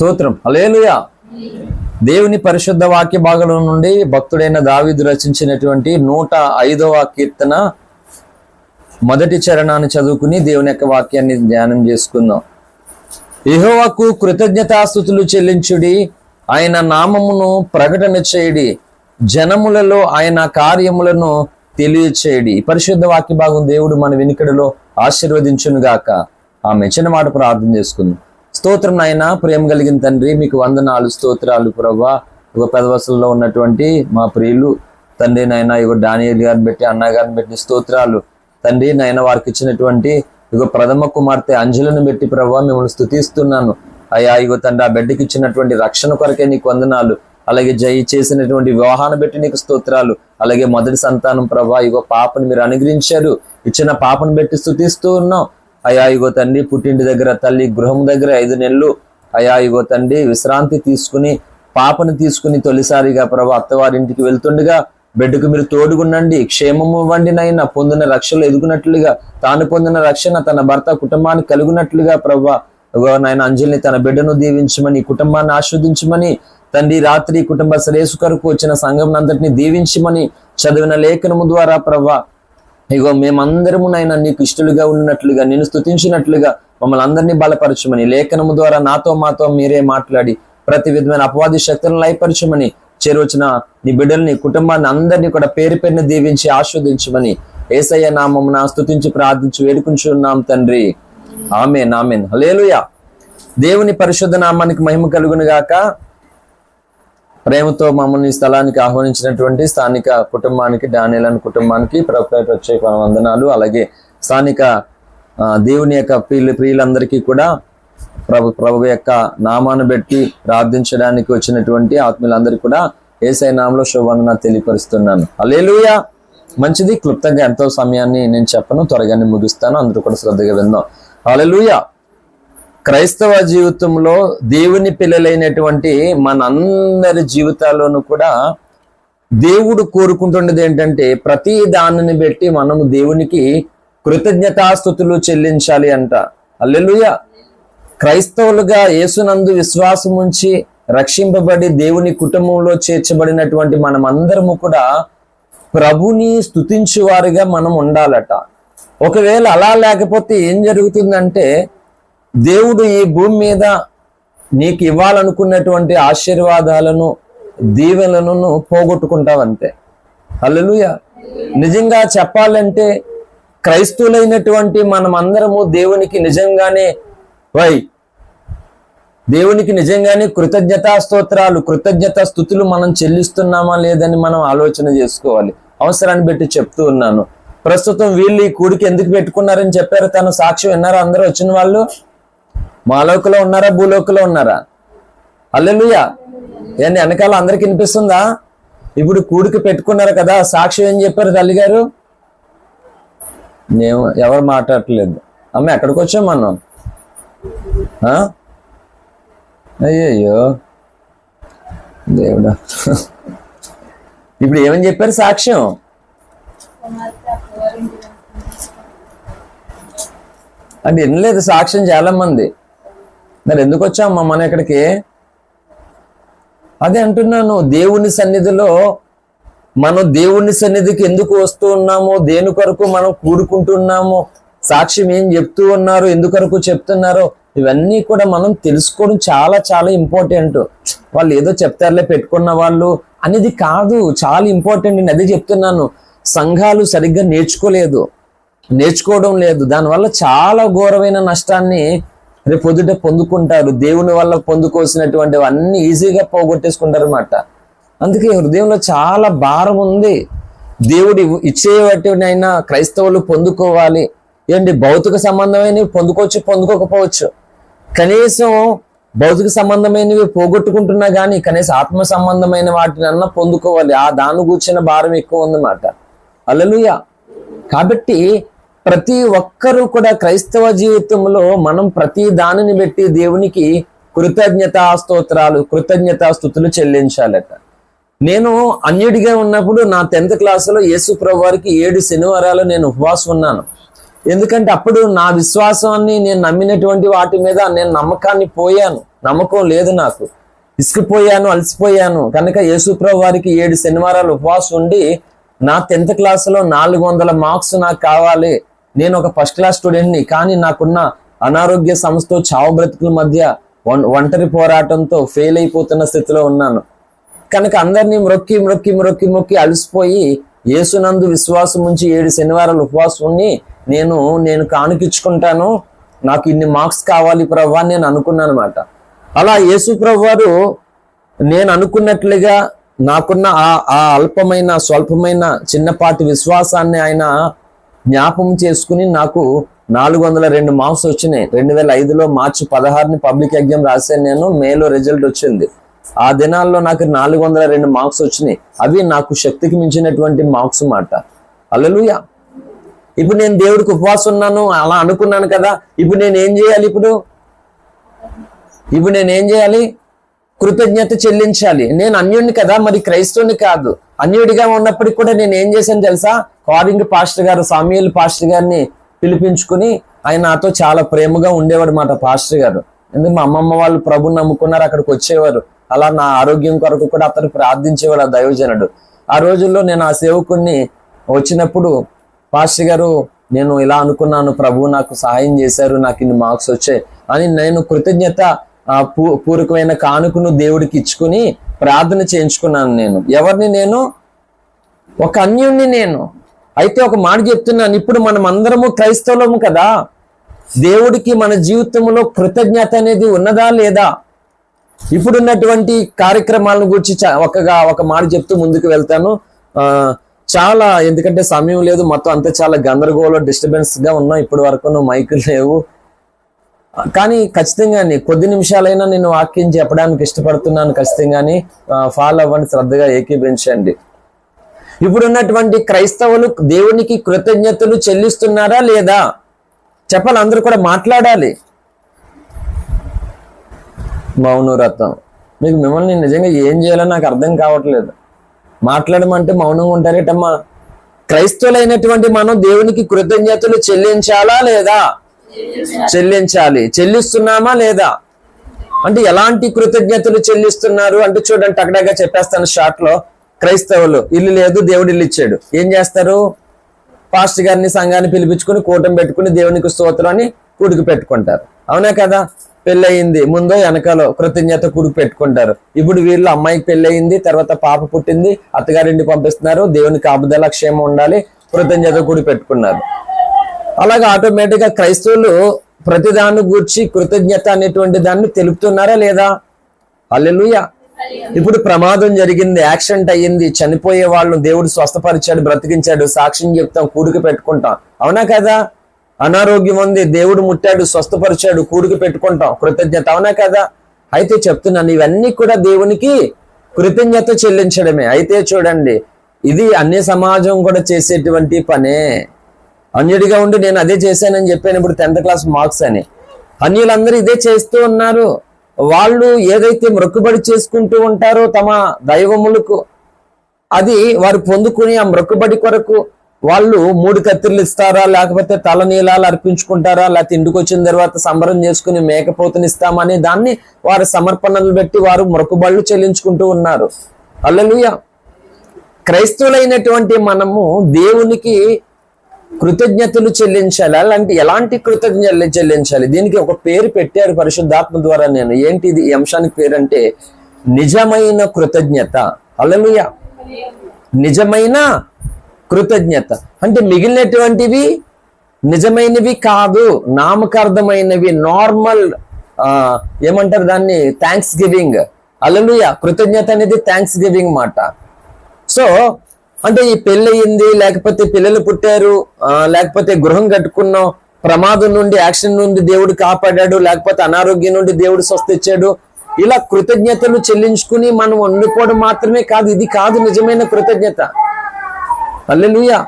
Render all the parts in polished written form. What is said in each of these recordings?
స్తోత్రం. హల్లెలూయా. దేవుని పరిశుద్ధ వాక్య భాగంలో నుండి భక్తుడైన దావీదు రచించినటువంటి 105వ కీర్తన మొదటి చరణాన్ని చదువుకుని దేవుని యొక్క వాక్యాన్ని ధ్యానం చేసుకుందాం. యెహోవాకు కృతజ్ఞతాస్తుతులు చెల్లించుడి, ఆయన నామమును ప్రకటన చేయుడి, జనములలో ఆయన కార్యములను తెలియచేయడి. పరిశుద్ధ వాక్య భాగం దేవుడు మన వినికిడిలో ఆశీర్వదించును గాక. ఆమె చిన్న మాట ప్రార్థన చేసుకుందాం. స్తోత్రం నాయన, ప్రేమ కలిగిన తండ్రి, మీకు వందనాలు, స్తోత్రాలు ప్రభా. ఇక పెదవసల్లో ఉన్నటువంటి మా ప్రియులు తండ్రి నాయన, ఇక డానియేల్ గారిని బట్టి, అన్న గారిని బట్టి స్తోత్రాలు తండ్రి నాయన. వారికి ఇచ్చినటువంటి ఇక ప్రథమ కుమార్తె అంజలను బట్టి ప్రభా మిమ్మల్ని స్తుతిస్తున్నాను అయ్యా. ఇగో తండ్రి, ఆ బిడ్డకి ఇచ్చినటువంటి రక్షణ కొరకే నీకు వందనాలు. అలాగే చేసినటువంటి వివాహాన్ని బట్టి నీకు స్తోత్రాలు. అలాగే మొదటి సంతానం ప్రభా, ఇగో పాపను మీరు అనుగ్రహించారు, ఇచ్చిన పాపను బట్టి స్తుతిస్తూ ఉన్నాం అయ్యా. ఇగో తండ్రి, పుట్టింటి దగ్గర తల్లి గృహం దగ్గర 5 నెలలు అయ్యా. ఇగో తండ్రి, విశ్రాంతి తీసుకుని పాపను తీసుకుని తొలిసారిగా ప్రభా అత్తవారింటికి వెళ్తుండగా బిడ్డకు మీరు తోడుగుండండి, క్షేమము ఇవ్వండి నైనా. పొందిన రక్షణలు ఎదుగునట్లుగా, తాను పొందిన రక్షణ తన భర్త కుటుంబానికి కలుగునట్లుగా ప్రభా నాయన అంజలిని తన బిడ్డను దీవించమని, కుటుంబాన్ని ఆస్వాదించమని తండ్రి. రాత్రి కుటుంబ శ్రేయస్సు కొరకు వచ్చిన సంఘం అంతటిని దీవించమని చదివిన లేఖనము ద్వారా ప్రభా ఇగో మేమందరము నైనా నీకు ఇష్టలుగా ఉన్నట్లుగా, నేను స్తుతించినట్లుగా మమ్మల్ని అందరినీ బలపరచమని, లేఖనము ద్వారా నాతో మాతో మీరే మాట్లాడి ప్రతి విధమైన అపవాది శక్తులను లయపరచమని, చేరొచ్చిన నీ బిడ్డల్ని, కుటుంబాన్ని అందరినీ కూడా పేరు పేరుని దీవించి ఆస్వాదించమని యేసయ్య నామమున స్తుతించి ప్రార్థించి వేడుకుంటున్నాం తండ్రి. ఆమేన్, ఆమేన్, హల్లెలూయా. దేవుని పరిశుద్ధ నామానికి మహిమ కలుగును గాక. ప్రేమతో మమ్మల్ని ఈ స్థలానికి ఆహ్వానించినటువంటి స్థానిక కుటుంబానికి, డానియేల్ కుటుంబానికి ప్రత్యేక వందనాలు. అలాగే స్థానిక దేవుని యొక్క ప్రియులందరికీ కూడా ప్రభు యొక్క నామాన్ని బట్టి ప్రార్థించడానికి వచ్చినటువంటి ఆత్మీయులందరికీ కూడా యేసయ్య నామములో శుభవందన తెలియపరుస్తున్నాను. హల్లెలూయా. మంచిది. క్లుప్తంగా ఎంతో సమయాన్ని నేను చెప్పను, త్వరగానే ముగిస్తాను. అందరూ కూడా శ్రద్ధగా విందాం. హల్లెలూయా. క్రైస్తవ జీవితంలో దేవుని పిల్లలైనటువంటి మనందరి జీవితాల్లోనూ కూడా దేవుడు కోరుకుంటున్నది ఏంటంటే, ప్రతి దానిని బట్టి మనము దేవునికి కృతజ్ఞతాస్తుతులు చెల్లించాలి అంట. హల్లెలూయా. క్రైస్తవులుగా యేసునందు విశ్వాసం ఉంచి రక్షింపబడి దేవుని కుటుంబంలో చేర్చబడినటువంటి మనమందరము కూడా ప్రభుని స్తుతించువారుగా మనం ఉండాలట. ఒకవేళ అలా లేకపోతే ఏం జరుగుతుందంటే, దేవుడు ఈ భూమి మీద నీకు ఇవ్వాలనుకున్నటువంటి ఆశీర్వాదాలను, దీవెనలను పోగొట్టుకుంటావంతే. హల్లెలూయా. నిజంగా చెప్పాలంటే క్రైస్తవులైనటువంటి మనమందరము దేవునికి నిజంగానే కృతజ్ఞతా స్తోత్రాలు, కృతజ్ఞత స్తుతులు మనం చెల్లిస్తున్నామా లేదని మనం ఆలోచన చేసుకోవాలి. అవసరాన్ని బట్టి చెప్తూ ఉన్నాను. ప్రస్తుతం వీళ్ళు ఈ కూడికి ఎందుకు పెట్టుకున్నారని చెప్పారు, తను సాక్ష్యం విన్నారా? అందరూ వచ్చిన వాళ్ళు మాలోకలో ఉన్నారా, భూలోకలో ఉన్నారా? హల్లెలూయా. ఏంటి వెనకాల అందరికి వినిపిస్తుందా? ఇప్పుడు కూడికి పెట్టుకున్నారు కదా, సాక్ష్యం ఏం చెప్పారు తల్లిగారు? మేము ఎవరు మాట్లాడట్లేదు. అమ్మ ఎక్కడికి వచ్చాం మనం? అయ్యయ్యో దేవుడా. ఇప్పుడు ఏమని చెప్పారు సాక్ష్యం? అంటే వినలేదు సాక్ష్యం చాలా మంది. మరి ఎందుకు వచ్చామమ్మా మనం ఇక్కడికి? అదే అంటున్నాను, దేవుని సన్నిధిలో మనం దేవుని సన్నిధికి ఎందుకు వస్తూ ఉన్నాము, దేని కొరకు మనం కూడుకుంటున్నాము, సాక్ష్యం ఏం చెప్తూ ఉన్నారు, ఎందుకొరకు చెప్తున్నారో ఇవన్నీ కూడా మనం తెలుసుకోవడం చాలా చాలా ఇంపార్టెంట్. వాళ్ళు ఏదో చెప్తారులే పెట్టుకున్న వాళ్ళు అనేది కాదు, చాలా ఇంపార్టెంట్. నేను అదే చెప్తున్నాను. సంఘాలు సరిగ్గా నేర్చుకోవడం లేదు. దానివల్ల చాలా ఘోరమైన నష్టాన్ని రేపు పొద్దుట పొందుకుంటారు. దేవుని వల్ల పొందుకోవాల్సినటువంటివి అన్ని ఈజీగా పోగొట్టేసుకుంటారు అన్నమాట. అందుకే హృదయంలో చాలా భారం ఉంది. దేవుడు ఇచ్చేవాటినైనా క్రైస్తవులు పొందుకోవాలి. ఏంటి, భౌతిక సంబంధమైనవి పొందుకోకపోవచ్చు. కనీసం భౌతిక సంబంధమైనవి పోగొట్టుకుంటున్నా కానీ కనీసం ఆత్మ సంబంధమైన వాటినన్నా పొందుకోవాలి. దాని కూర్చిన భారం ఎక్కువ ఉందన్నమాట. హల్లెలూయా. కాబట్టి ప్రతి ఒక్కరూ కూడా క్రైస్తవ జీవితంలో మనం ప్రతి దానిని బట్టి దేవునికి కృతజ్ఞతాస్తోత్రాలు, కృతజ్ఞతాస్తుతులు చెల్లించాలట. నేను అన్యుడిగా ఉన్నప్పుడు నా 10th క్లాసులో యేసు ప్రభు వారికి 7 శనివారాలు నేను ఉపవాసం ఉన్నాను. ఎందుకంటే అప్పుడు నా విశ్వాసాన్ని, నేను నమ్మినటువంటి వాటి మీద నేను నమ్మకాన్ని పోయాను. నమ్మకం లేదు నాకు, ఇసుకుపోయాను, అలసిపోయాను. కనుక యేసుప్రభు వారికి 7 శనివారాలు ఉపవాసం ఉండి నా 10th క్లాసులో 400 మార్క్స్ నాకు కావాలి, నేను ఒక ఫస్ట్ క్లాస్ స్టూడెంట్ని, కానీ నాకున్న అనారోగ్య సమస్యతో చావు బ్రతుకుల మధ్య ఒంటరి పోరాటంతో ఫెయిల్ అయిపోతున్న స్థితిలో ఉన్నాను. కనుక అందరినీ మొక్కి మొక్కి మొక్కి మొక్కి అలసిపోయి యేసునందు విశ్వాసం ఉంచి 7 శనివారాలు ఉపవాసం ఉండి నేను కానుకిచ్చుకుంటాను, నాకు ఇన్ని మార్క్స్ కావాలి ప్రభు అని నేను అనుకున్నాను అనమాట. అలా యేసు ప్రభు వారు నేను అనుకున్నట్లుగా నాకున్న ఆ అల్పమైన స్వల్పమైన చిన్నపాటి విశ్వాసాన్ని ఆయన జ్ఞాపకం చేసుకుని నాకు 402 మార్క్స్ వచ్చినాయి. 2005లో మార్చి 16ని పబ్లిక్ ఎగ్జామ్ రాశాను నేను, మేలో రిజల్ట్ వచ్చింది. ఆ దినాల్లో నాకు 402 మార్క్స్ వచ్చినాయి. అవి నాకు శక్తికి మించినటువంటి మార్క్స్ మాట. హల్లెలూయా. ఇప్పుడు నేను దేవుడికి ఉపవాసం ఉన్నాను అలా అనుకున్నాను కదా, ఇప్పుడు నేను ఏం చేయాలి? ఇప్పుడు నేను ఏం చేయాలి? కృతజ్ఞత చెల్లించాలి. నేను అన్యుడిని కదా, మరి క్రైస్తవుని కాదు. అన్యుడిగా ఉన్నప్పటికీ కూడా నేను ఏం చేశాను తెలుసా? కారింగ్ పాస్టర్ గారు, సామ్యూయల్ పాస్టర్ గారిని పిలిపించుకుని, ఆయన నాతో చాలా ప్రేమగా ఉండేవాడు మాట పాస్టర్ గారు. ఎందుకు మా అమ్మమ్మ వాళ్ళు ప్రభుని నమ్ముకున్నారు, అక్కడికి వచ్చేవారు. అలా నా ఆరోగ్యం కొరకు కూడా అతను ప్రార్థించేవాడు ఆ దైవజనుడు. ఆ రోజుల్లో నేను ఆ సేవకుడిని వచ్చినప్పుడు, పాస్టర్ గారు నేను ఇలా అనుకున్నాను, ప్రభువు నాకు సహాయం చేశారు, నాకు ఇన్ని మార్క్స్ వచ్చాయి అని నేను కృతజ్ఞత పూర్వకమైన కానుకను దేవుడికి ఇచ్చుకుని ప్రార్థన చేయించుకున్నాను. ఎవరిని? నేను ఒక అన్యుణ్ణి. అయితే ఒక మాట చెప్తున్నాను, ఇప్పుడు మనం అందరము క్రైస్తవులము కదా, దేవుడికి మన జీవితంలో కృతజ్ఞత అనేది ఉన్నదా లేదా? ఇప్పుడున్నటువంటి కార్యక్రమాలను గురించి ఒక మాట చెప్తూ ముందుకు వెళ్తాను. చాలా, ఎందుకంటే సమయం లేదు, మొత్తం అంతా చాలా గందరగోళం డిస్టర్బెన్స్ గా ఉన్నాం. ఇప్పటి వరకు మైకులు లేవు, కానీ ఖచ్చితంగానే కొద్ది నిమిషాలైనా నేను వాక్యం చెప్పడానికి ఇష్టపడుతున్నాను. ఖచ్చితంగానే ఫాలో అవ్వండి, శ్రద్ధగా ఏకీభవించండి. ఇప్పుడున్నటువంటి క్రైస్తవులు దేవునికి కృతజ్ఞతలు చెల్లిస్తున్నారా లేదా చెప్పాలి, అందరూ కూడా మాట్లాడాలి. మౌనవ్రతం. మిమ్మల్ని నిజంగా ఏం చేయాలో నాకు అర్థం కావట్లేదు. మాట్లాడమంటే మౌనంగా ఉంటారేటమ్మా? క్రైస్తవులైనటువంటి మనం దేవునికి కృతజ్ఞతలు చెల్లించాలా లేదా? చెల్లించాలి. చెల్లిస్తున్నామా లేదా? అంటే ఎలాంటి కృతజ్ఞతలు చెల్లిస్తున్నారు అంటే చూడండి, టకటగా చెప్పేస్తాను షార్ట్ లో. క్రైస్తవులు ఇల్లు లేదు, దేవుడు ఇల్లు ఇచ్చాడు, ఏం చేస్తారు? పాస్టర్ గారిని సంఘాన్ని పిలిపించుకుని కూటమి పెట్టుకుని దేవునికి స్తోత్రం అని కూడికి పెట్టుకుంటారు. అవునా కదా? పెళ్ళయింది, ముందో వెనకాలో కృతజ్ఞత కూడికి పెట్టుకుంటారు. ఇప్పుడు వీళ్ళు అమ్మాయికి పెళ్ళయింది, తర్వాత పాప పుట్టింది, అత్తగారింటికి పంపిస్తున్నారు, దేవునికి కాపుదల క్షేమం ఉండాలి, కృతజ్ఞత కూడి పెట్టుకున్నారు. అలాగే ఆటోమేటిక్ గా క్రైస్తవులు ప్రతిదాన్ని గూర్చి కృతజ్ఞత అనేటువంటి దాన్ని తెలుపుతున్నారా లేదా? హల్లెలూయా. ఇప్పుడు ప్రమాదం జరిగింది, యాక్సిడెంట్ అయ్యింది, చనిపోయే వాళ్ళు దేవుడు స్వస్థపరిచాడు, బ్రతికించాడు, సాక్ష్యం చెప్తాం, కూడికి పెట్టుకుంటాం. అవునా కదా? అనారోగ్యం ఉంది, దేవుడు ముట్టాడు, స్వస్థపరిచాడు, కూడికి పెట్టుకుంటాం, కృతజ్ఞత. అవునా కదా? అయితే చెప్తున్నాను, ఇవన్నీ కూడా దేవునికి కృతజ్ఞత చెల్లించడమే. అయితే చూడండి, ఇది అన్య సమాజం కూడా చేసేటువంటి పనే. అన్యుడిగా ఉండి నేను అదే చేశానని చెప్పాను ఇప్పుడు 10th క్లాస్ మార్క్స్ అని. అన్యులందరూ ఇదే చేస్తూ ఉన్నారు. వాళ్ళు ఏదైతే మొక్కుబడి చేసుకుంటూ ఉంటారో తమ దైవములకు, అది వారు పొందుకుని ఆ మొక్కుబడి కొరకు వాళ్ళు 3 కత్తిర్లు ఇస్తారా, లేకపోతే తలనీలాలు అర్పించుకుంటారా, లేకపోతే ఇంటికి వచ్చిన తర్వాత సంబరం చేసుకుని మేకపోతుని ఇస్తామని దాన్ని వారి సమర్పణలు పెట్టి వారు మొక్కుబడులు చెల్లించుకుంటూ ఉన్నారు. హల్లెలూయా. క్రైస్తవులైనటువంటి మనము దేవునికి కృతజ్ఞతలు చెల్లించాలి. అలాంటి ఎలాంటి కృతజ్ఞతలు చెల్లించాలి? దీనికి ఒక పేరు పెట్టారు పరిశుద్ధాత్మ ద్వారా. ఏంటిది ఈ అంశానికి పేరు అంటే నిజమైన కృతజ్ఞత. హల్లెలూయా. నిజమైన కృతజ్ఞత అంటే మిగిలినటువంటివి నిజమైనవి కాదు, నామకార్థమైనవి, నార్మల్ ఏమంటారు దాన్ని, థ్యాంక్స్ గివింగ్. హల్లెలూయా. కృతజ్ఞత అనేది థ్యాంక్స్ గివింగ్ మాట. సో అంటే ఈ పెళ్ళయింది, లేకపోతే పిల్లలు పుట్టారు, లేకపోతే గృహం కట్టుకున్నాం, ప్రమాదం నుండి, యాక్సిడెంట్ నుండి దేవుడు కాపాడాడు, లేకపోతే అనారోగ్యం నుండి దేవుడు స్వస్థించాడు, ఇలా కృతజ్ఞతలు చెల్లించుకుని మనం వండుకోవడం మాత్రమే కాదు. ఇది కాదు నిజమైన కృతజ్ఞత. హల్లెలూయా.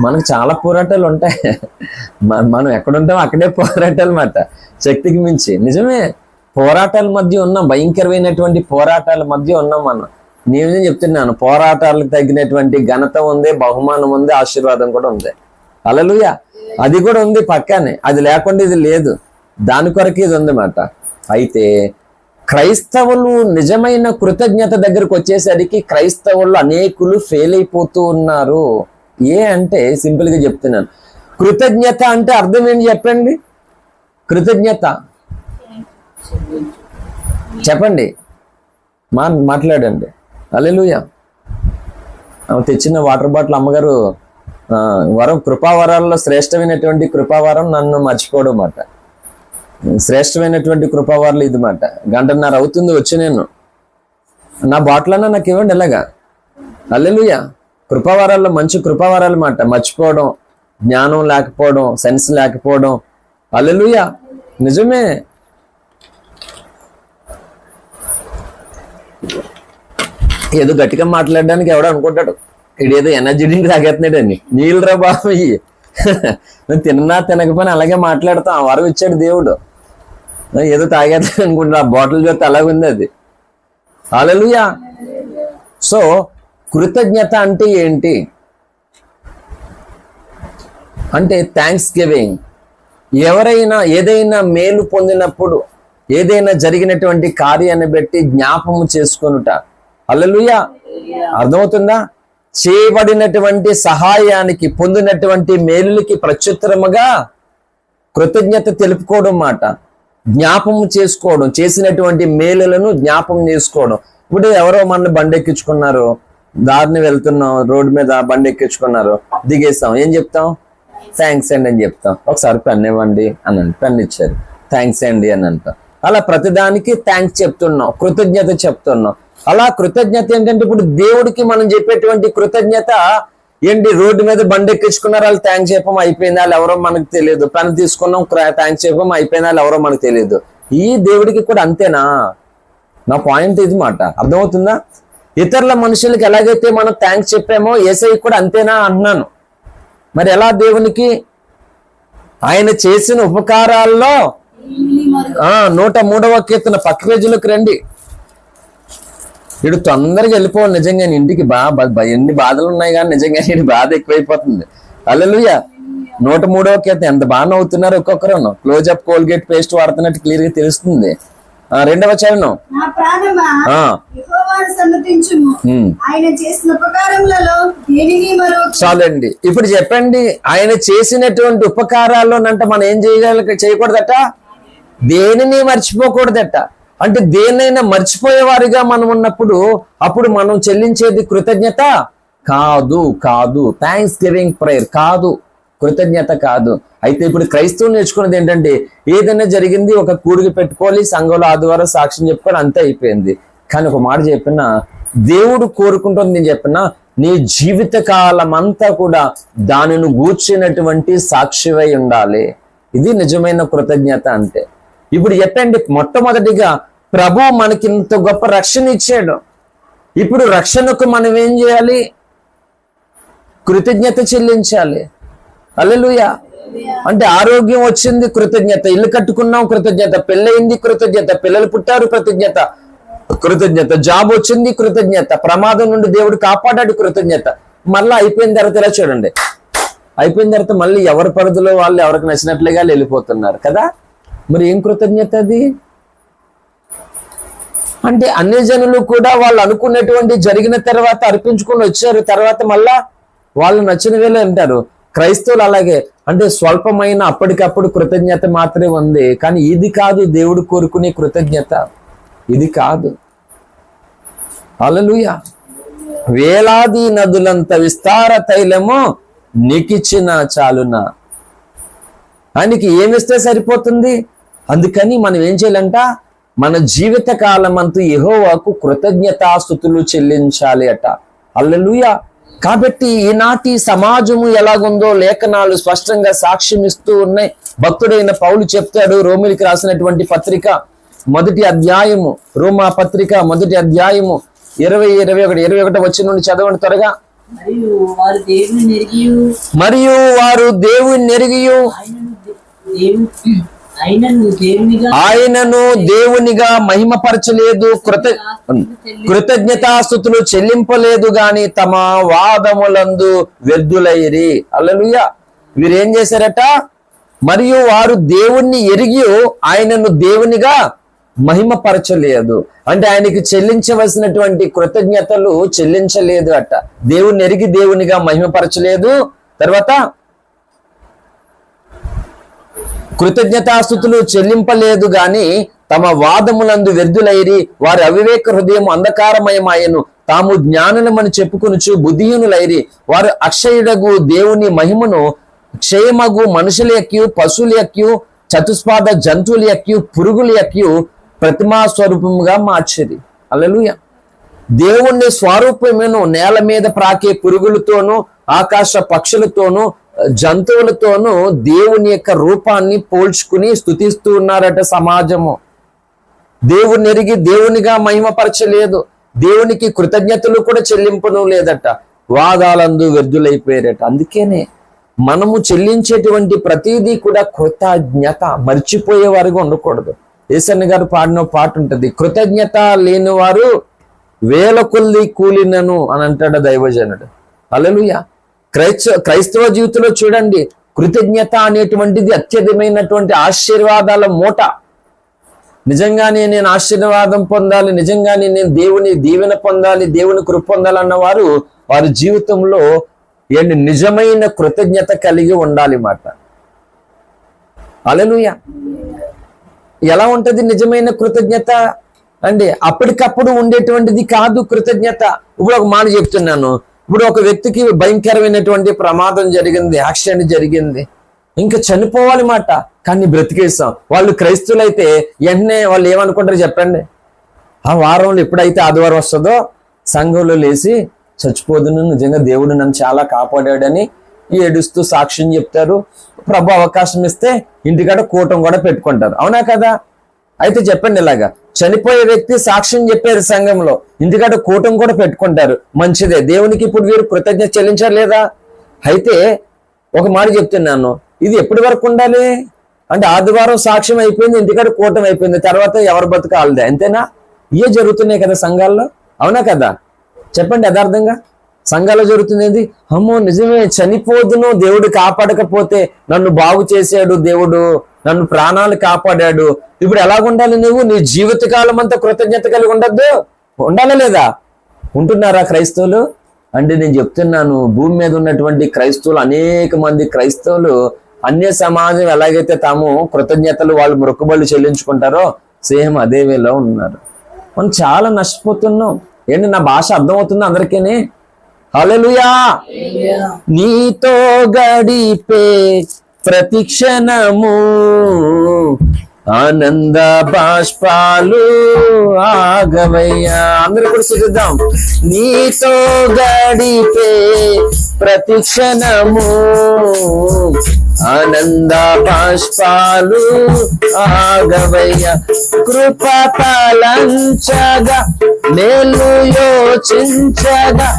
మనకు చాలా పోరాటాలు ఉంటాయి. మనం ఎక్కడుంటాం అక్కడే పోరాటాలు మాట, శక్తికి మించి. నిజమే, పోరాటాల మధ్య ఉన్నాం, భయంకరమైనటువంటి పోరాటాల మధ్య ఉన్నాం మనం. నేను చెప్తున్నాను, పోరాటాలకు తగినటువంటి ఘనత ఉంది, బహుమానం ఉంది, ఆశీర్వాదం కూడా ఉంది. హల్లెలూయా. అది కూడా ఉంది పక్కనే, అది లేకుండా ఇది లేదు. దాని కొరకు ఇది ఉందన్నమాట. అయితే క్రైస్తవులు నిజమైన కృతజ్ఞత దగ్గరకు వచ్చేసరికి క్రైస్తవులు అనేకులు ఫెయిల్ అయిపోతూ ఉన్నారు. అంటే సింపుల్ గా చెప్తున్నాను, కృతజ్ఞత అంటే అర్థం ఏంటి చెప్పండి? కృతజ్ఞత చెప్పండి, మాట్లాడండి. హల్లెలూయా. తెచ్చిన వాటర్ బాటిల్ అమ్మగారు వరం, కృపావరాల్లో శ్రేష్టమైనటువంటి కృపావరం నన్ను మర్చిపోవడం మాట. శ్రేష్టమైనటువంటి కృపావరాలు ఇది మాట. 1:30 అవుతుంది వచ్చి, నేను నా బాటిల్ అన్నా నాకు ఇవ్వండి ఎలాగా. హల్లెలూయా. కృపావరాల్లో మంచి కృపావరాలు మాట. మర్చిపోవడం, జ్ఞానం లేకపోవడం, సెన్స్ లేకపోవడం. హల్లెలూయా, నిజమే. ఏదో గట్టిగా మాట్లాడడానికి ఎవడో అనుకుంటాడు, ఇడేదో ఎనర్జీ డ్రింక్ తాగేస్తున్నాడని. నీళ్ళు రా బాబు, నువ్వు తిన్నా తినకపోయినా అలాగే మాట్లాడతాం. వరం ఇచ్చాడు దేవుడు, ఏదో తాగేస్తాడు అనుకుంటా. ఆ బాటిల్ చూస్తే అలాగుంది అది. హల్లెలూయా. సో కృతజ్ఞత అంటే ఏంటి అంటే థ్యాంక్స్ గివింగ్. ఎవరైనా ఏదైనా మేలు పొందినప్పుడు, ఏదైనా జరిగినటువంటి కార్యాన్ని బట్టి జ్ఞాపము చేసుకొనుట. హల్లెలూయా. అర్థమవుతుందా? చేయబడినటువంటి సహాయానికి, పొందినటువంటి మేలులకి ప్రత్యుత్తరముగా కృతజ్ఞత తెలుపుకోవడం మాట. జ్ఞాపము చేసుకోవడం, చేసినటువంటి మేలులను జ్ఞాపం చేసుకోవడం. ఇప్పుడు ఎవరో మన బండి ఎక్కించుకున్నారు, దారిని వెళ్తున్నాం, రోడ్డు మీద బండి ఎక్కించుకున్నారు, దిగేస్తాం, ఏం చెప్తాం? థ్యాంక్స్ అండి అని చెప్తాం. ఒకసారి పెన్ ఇవ్వండి అని అంటే పెన్ ఇచ్చారు, థ్యాంక్స్ అండి అని అంటాం. అలా ప్రతిదానికి థ్యాంక్స్ చెప్తున్నాం, కృతజ్ఞత చెప్తున్నాం. అలా కృతజ్ఞత ఏంటంటే, ఇప్పుడు దేవుడికి మనం చెప్పేటువంటి కృతజ్ఞత ఏంటి? రోడ్డు మీద బండి ఎక్కించుకున్నారు, వాళ్ళు థ్యాంక్స్ చెప్పం, అయిపోయింది, వాళ్ళు ఎవరో మనకు తెలియదు. పెన్ తీసుకున్నాం, థ్యాంక్స్ చెప్పం, అయిపోయింది, వాళ్ళు ఎవరో మనకు తెలియదు. ఈ దేవుడికి కూడా అంతేనా? నా పాయింట్ ఇది మాట. అర్థమవుతుందా? ఇతరుల మనుషులకి ఎలాగైతే మనం థ్యాంక్స్ చెప్పామో యేసయ్యకి కూడా అంతేనా అంటున్నాను. మరి ఎలా దేవునికి? ఆయన చేసిన ఉపకారాల్లో 103వ కీర్తన పక్క పేజీలోకి రండి. ఇడు తొందరగా వెళ్ళిపోవాలి నిజంగా. ఇంటికి ఎన్ని బాధలు ఉన్నాయి కానీ నిజంగా ఇది బాధ ఎక్కువైపోతుంది. హల్లెలూయా. 103వ కీర్తన ఎంత బాగా నవ్వుతున్నారు ఒక్కొక్కరు. క్లోజప్ కోల్గేట్ పేస్ట్ వాడుతున్నట్టు క్లియర్ గా తెలుస్తుంది. 2వ చరణం. చాలండి. ఇప్పుడు చెప్పండి, ఆయన చేసినటువంటి ఉపకారాల్లోనంట మనం ఏం చేయకూడదట? దేనిని మర్చిపోకూడదట. అంటే దేన్నైనా మర్చిపోయేవారిగా మనం ఉన్నప్పుడు అప్పుడు మనం చెల్లించేది కృతజ్ఞత కాదు. థ్యాంక్స్ గివింగ్ ప్రేయర్ కాదు, కృతజ్ఞత కాదు. అయితే ఇప్పుడు క్రైస్తవులు నేర్చుకున్నది ఏంటంటే, ఏదైనా జరిగింది ఒక కూడికి పెట్టుకోవాలి, సంఘంలో ఆదివారం సాక్ష్యం చెప్పుకొని అంతే అయిపోయింది. కానీ ఒక మాట చెప్పినా, దేవుడు కోరుకుంటుంది, నేను చెప్పినా, నీ జీవిత కాలం అంతా కూడా దానిని గూర్చినటువంటి సాక్షివై ఉండాలి. ఇది నిజమైన కృతజ్ఞత అంటే. ఇప్పుడు చెప్పండి, మొట్టమొదటిగా ప్రభు మనకి ఇంత గొప్ప రక్షణ ఇచ్చాడు. ఇప్పుడు రక్షణకు మనం ఏం చేయాలి? కృతజ్ఞత చెల్లించాలి. హల్లెలూయా. అంటే ఆరోగ్యం వచ్చింది, కృతజ్ఞత. ఇల్లు కట్టుకున్నాం, కృతజ్ఞత. పెళ్ళయింది, కృతజ్ఞత. పిల్లలు పుట్టారు, కృతజ్ఞత. జాబ్ వచ్చింది, కృతజ్ఞత. ప్రమాదం నుండి దేవుడు కాపాడాడు, కృతజ్ఞత. మళ్ళీ అయిపోయిన తర్వాత ఇలా చూడండి, అయిపోయిన తర్వాత మళ్ళీ ఎవరి పరిధిలో వాళ్ళు ఎవరికి నచ్చినట్లుగా వెళ్ళిపోతున్నారు కదా. మరి ఏం కృతజ్ఞత అది? అంటే అన్ని జనులు కూడా వాళ్ళు అనుకున్నటువంటి జరిగిన తర్వాత అర్పించుకొని వచ్చారు, తర్వాత మళ్ళా వాళ్ళు నచ్చిన వేళ అంటారు. క్రైస్తవులు అలాగే, అంటే స్వల్పమైన అప్పటికప్పుడు కృతజ్ఞత మాత్రమే ఉంది, కానీ ఇది కాదు దేవుడు కోరుకునే కృతజ్ఞత. ఇది కాదు. హల్లెలూయా. వేలాది నదులంత విస్తార తైలము నీకిచ్చిన చాలునా. ఆయనకి ఏమిస్తే సరిపోతుంది? అందుకని మనం ఏం చేయాలంట? మన జీవిత కాలం అంతా యెహోవాకు కృతజ్ఞతాస్తుతులు చెల్లించాలి అట. హల్లెలూయా. కాబట్టి ఈనాటి సమాజము ఎలాగుందో లేఖనాలు స్పష్టంగా సాక్ష్యం ఇస్తూ ఉన్నాయి. భక్తుడైన పౌలు చెప్తాడు, రోమిలికి రాసినటువంటి పత్రిక 1వ అధ్యాయము, రోమా పత్రిక 1వ అధ్యాయము 20-21 వచ్చిన నుండి చదవండి త్వరగా. మరియు వారు దేవుని నెరిగియు ఆయనను దేవునిగా మహిమపరచలేదు, కృతజ్ఞతాస్తుతులు చెల్లింపలేదు గాని తమ వాదములందు వ్యర్థులైరి. హల్లెలూయా. వీరేం చేశారట? మరియు వారు దేవుణ్ణి ఎరిగి ఆయనను దేవునిగా మహిమపరచలేదు. అంటే ఆయనకి చెల్లించవలసినటువంటి కృతజ్ఞతలు చెల్లించలేదు అట. దేవుణ్ణి ఎరిగి దేవునిగా మహిమపరచలేదు. తర్వాత కృతజ్ఞతాస్తుతులు చెల్లింపలేదు గాని తమ వాదములందు వ్యర్థులైరి వారి అవివేక హృదయం అంధకారమయమాయను. తాము జ్ఞానులమని చెప్పుకొనుచు బుద్ధిహీనులైరి వారు అక్షయుడగు దేవుని మహిమను క్షయమగు మనుషుల యొక్క, పశువుల యొక్క, చతుస్పాద జంతువుల యొక్క, పురుగుల యొక్క ప్రతిమా స్వరూపముగా మార్చిరి. హల్లెలూయా. దేవుణ్ణి స్వరూపమును నేల మీద ప్రాకే పురుగులతోనూ ఆకాశ పక్షులతోనూ జంతువులతోనూ దేవుని యొక్క రూపాన్ని పోల్చుకుని స్తుతిస్తూ ఉన్నారట సమాజము. దేవుణ్ణి ఎరిగి దేవునిగా మహిమపరచలేదు. దేవునికి కృతజ్ఞతలు కూడా చెల్లింపను లేదట. వాదాలందు వ్యర్థులైపోయారట. అందుకేనే మనము చెల్లించేటువంటి ప్రతిదీ కూడా కృతజ్ఞత మర్చిపోయే వారిగా ఉండకూడదు. యేసన్న గారు పాడిన పాట ఉంటది, కృతజ్ఞత లేని వారు వేల కొద్ది కూలినను అని అంటాడు దైవజనుడు. హల్లెలూయా. క్రైస్తవ జీవితంలో చూడండి, కృతజ్ఞత అనేటువంటిది అత్యధికమైనటువంటి ఆశీర్వాదాల మూట. నిజంగానే నేను ఆశీర్వాదం పొందాలి, నిజంగానే నేను దేవుని దీవెన పొందాలి, దేవుని కృప పొందాలన్న వారు వారి జీవితంలో నిజమైన కృతజ్ఞత కలిగి ఉండాలి మాట. హల్లెలూయా. ఎలా ఉంటది నిజమైన కృతజ్ఞత అండి? అప్పటికప్పుడు ఉండేటువంటిది కాదు కృతజ్ఞత. ఇప్పుడు ఒక మాట చెప్తున్నాను. ఇప్పుడు ఒక వ్యక్తికి భయంకరమైనటువంటి ప్రమాదం జరిగింది, యాక్సిడెంట్ జరిగింది, ఇంకా చనిపోవాలి మాట, కానీ బ్రతికేస్తాం. వాళ్ళు క్రైస్తువులైతే వెంటనే వాళ్ళు ఏమనుకుంటారు చెప్పండి? ఆ వారంలో ఎప్పుడైతే ఆదివారం వస్తుందో సంఘంలో లేచి చచ్చిపోదును, నిజంగా దేవుడు నన్ను చాలా కాపాడాడని ఏడుస్తూ సాక్ష్యం చెప్తారు. ప్రభు అవకాశం ఇస్తే ఇంటికాడ కూటం కూడా పెట్టుకుంటారు. అవునా కదా? అయితే చెప్పండి, ఇలాగా చనిపోయే వ్యక్తి సాక్ష్యం చెప్పారు సంఘంలో, ఇంటికాడ కూటం కూడా పెట్టుకుంటారు. మంచిదే, దేవునికి ఇప్పుడు వీరు కృతజ్ఞత చెల్లించారు లేదా? అయితే ఒక మాట చెప్తున్నాను, ఇది ఎప్పటి వరకు ఉండాలి అంటే ఆదివారం సాక్ష్యం అయిపోయింది, ఇంటికాడ కూటం అయిపోయింది, తర్వాత ఎవరు బతుకాలదే, అంతేనా? ఇవే జరుగుతున్నాయి కదా సంఘాల్లో. అవునా కదా? చెప్పండి యథార్థంగా సంఘాల్లో జరుగుతుంది. అమ్మో నిజమే, చనిపోదును, దేవుడు కాపాడకపోతే నన్ను బాగు చేశాడు, దేవుడు నన్ను ప్రాణాలు కాపాడాడు. ఇప్పుడు ఎలాగుండాలి? నువ్వు నీ జీవితకాలం అంతా కృతజ్ఞత కలిగి ఉండద్దు? ఉండాలా లేదా? ఉంటున్నారా క్రైస్తవులు? అంటే నేను చెప్తున్నాను, భూమి మీద ఉన్నటువంటి క్రైస్తవులు, అనేక మంది క్రైస్తవులు అన్య సమాజం ఎలాగైతే తాము కృతజ్ఞతలు వాళ్ళు మొక్కుబళ్ళు చెల్లించుకుంటారో సేమ్ అదే వేలో ఉన్నారు. మనం చాలా నష్టపోతున్నాం. ఏంటి నా భాష అర్థమవుతుంది అందరికీ? హల్లెలూయా. నీతో గడిపే ప్రతిక్షణము ఆనంద బాష్పాలు ఆగవయ్యా. అందరూ కూడా చూద్దాం. నీతో గడిపే ప్రతిక్షణము ఆనంద బాష్పాలు ఆగవయ్యా. కృప తలంచగా మేలు యోచించగా,